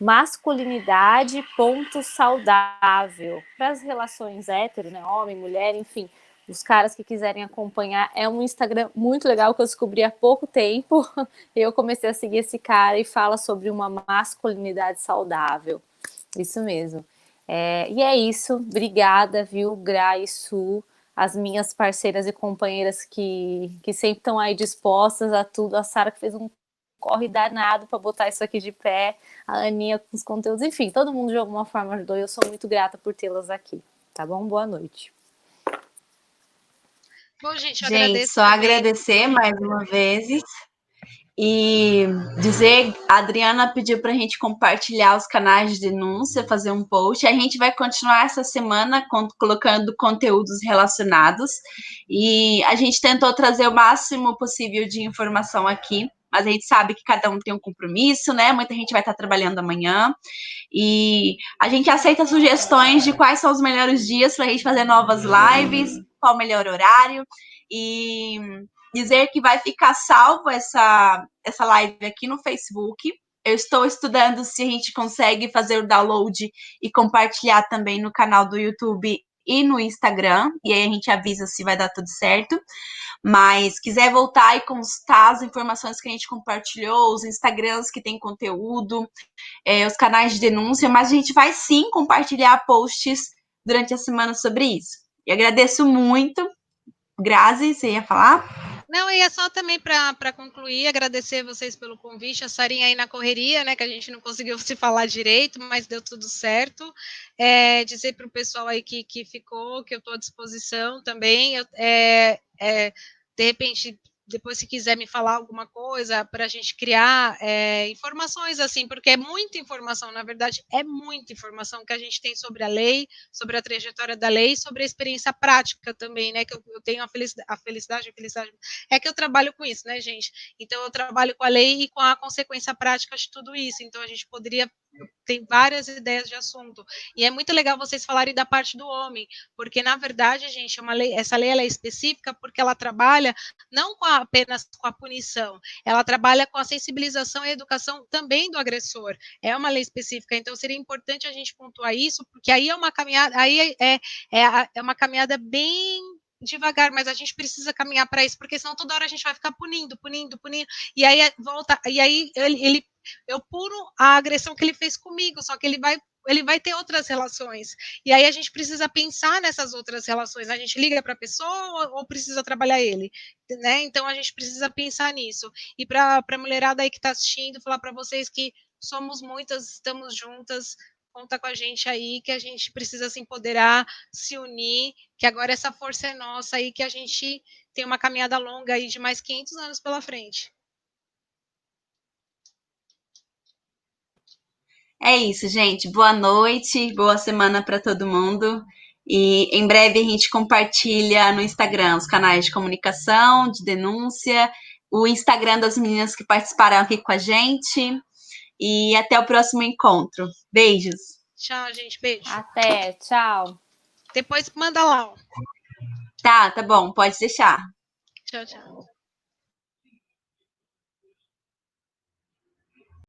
masculinidade.saudável. Para as relações hétero, né? Homem, mulher, enfim, os caras que quiserem acompanhar, é um Instagram muito legal que eu descobri há pouco tempo. Eu comecei a seguir esse cara e fala sobre uma masculinidade saudável. Isso mesmo. E é isso. Obrigada, viu, Gra e Su, as minhas parceiras e companheiras que sempre estão aí dispostas a tudo. A Sara que fez um corre danado para botar isso aqui de pé, a Aninha com os conteúdos, enfim, todo mundo de alguma forma ajudou e eu sou muito grata por tê-las aqui. Tá bom? Boa noite. Bom, gente, eu Gente, agradeço só também. agradecer mais uma vez e dizer, a Adriana pediu para a gente compartilhar os canais de denúncia, fazer um post. A gente vai continuar essa semana colocando conteúdos relacionados e a gente tentou trazer o máximo possível de informação aqui, mas a gente sabe que cada um tem um compromisso, né? Muita gente vai estar trabalhando amanhã e a gente aceita sugestões de quais são os melhores dias para a gente fazer novas lives, qual o melhor horário e dizer que vai ficar salvo essa live aqui no Facebook. Eu estou estudando se a gente consegue fazer o download e compartilhar também no canal do YouTube e no Instagram, e aí a gente avisa se vai dar tudo certo. Mas quiser voltar e constar as informações que a gente compartilhou, os Instagrams que tem conteúdo, os canais de denúncia, mas a gente vai sim compartilhar posts durante a semana sobre isso. E agradeço muito. Grazi, você ia falar? Não, e é só também para concluir, agradecer vocês pelo convite, a Sarinha aí na correria, né, que a gente não conseguiu se falar direito, mas deu tudo certo. Dizer para o pessoal aí que ficou, que eu estou à disposição também. De repente, depois se quiser me falar alguma coisa para a gente criar informações assim, porque é muita informação, na verdade, é muita informação que a gente tem sobre a lei, sobre a trajetória da lei, sobre a experiência prática também, né, que eu tenho a felicidade é que eu trabalho com isso, né, gente? Então, eu trabalho com a lei e com a consequência prática de tudo isso. Então, a gente poderia tem várias ideias de assunto. E é muito legal vocês falarem da parte do homem, porque, na verdade, gente, essa lei ela é específica porque ela trabalha não apenas com a punição, ela trabalha com a sensibilização e a educação também do agressor. É uma lei específica, então seria importante a gente pontuar isso, porque aí é uma caminhada, é uma caminhada bem devagar, mas a gente precisa caminhar para isso, porque senão toda hora a gente vai ficar punindo, e aí volta, e aí eu puro a agressão que ele fez comigo, só que ele vai ter outras relações. E aí a gente precisa pensar nessas outras relações. A gente liga para a pessoa ou precisa trabalhar ele, né? Então a gente precisa pensar nisso. E para a mulherada aí que está assistindo, falar para vocês que somos muitas, estamos juntas, conta com a gente aí, que a gente precisa se empoderar, se unir, que agora essa força é nossa aí, que a gente tem uma caminhada longa aí de mais 500 anos pela frente. É isso, gente. Boa noite, boa semana para todo mundo. E em breve a gente compartilha no Instagram os canais de comunicação, de denúncia, o Instagram das meninas que participaram aqui com a gente. E até o próximo encontro. Beijos. Tchau, gente. Beijo. Até, tchau. Depois manda lá. Tá bom, pode deixar. Tchau, tchau.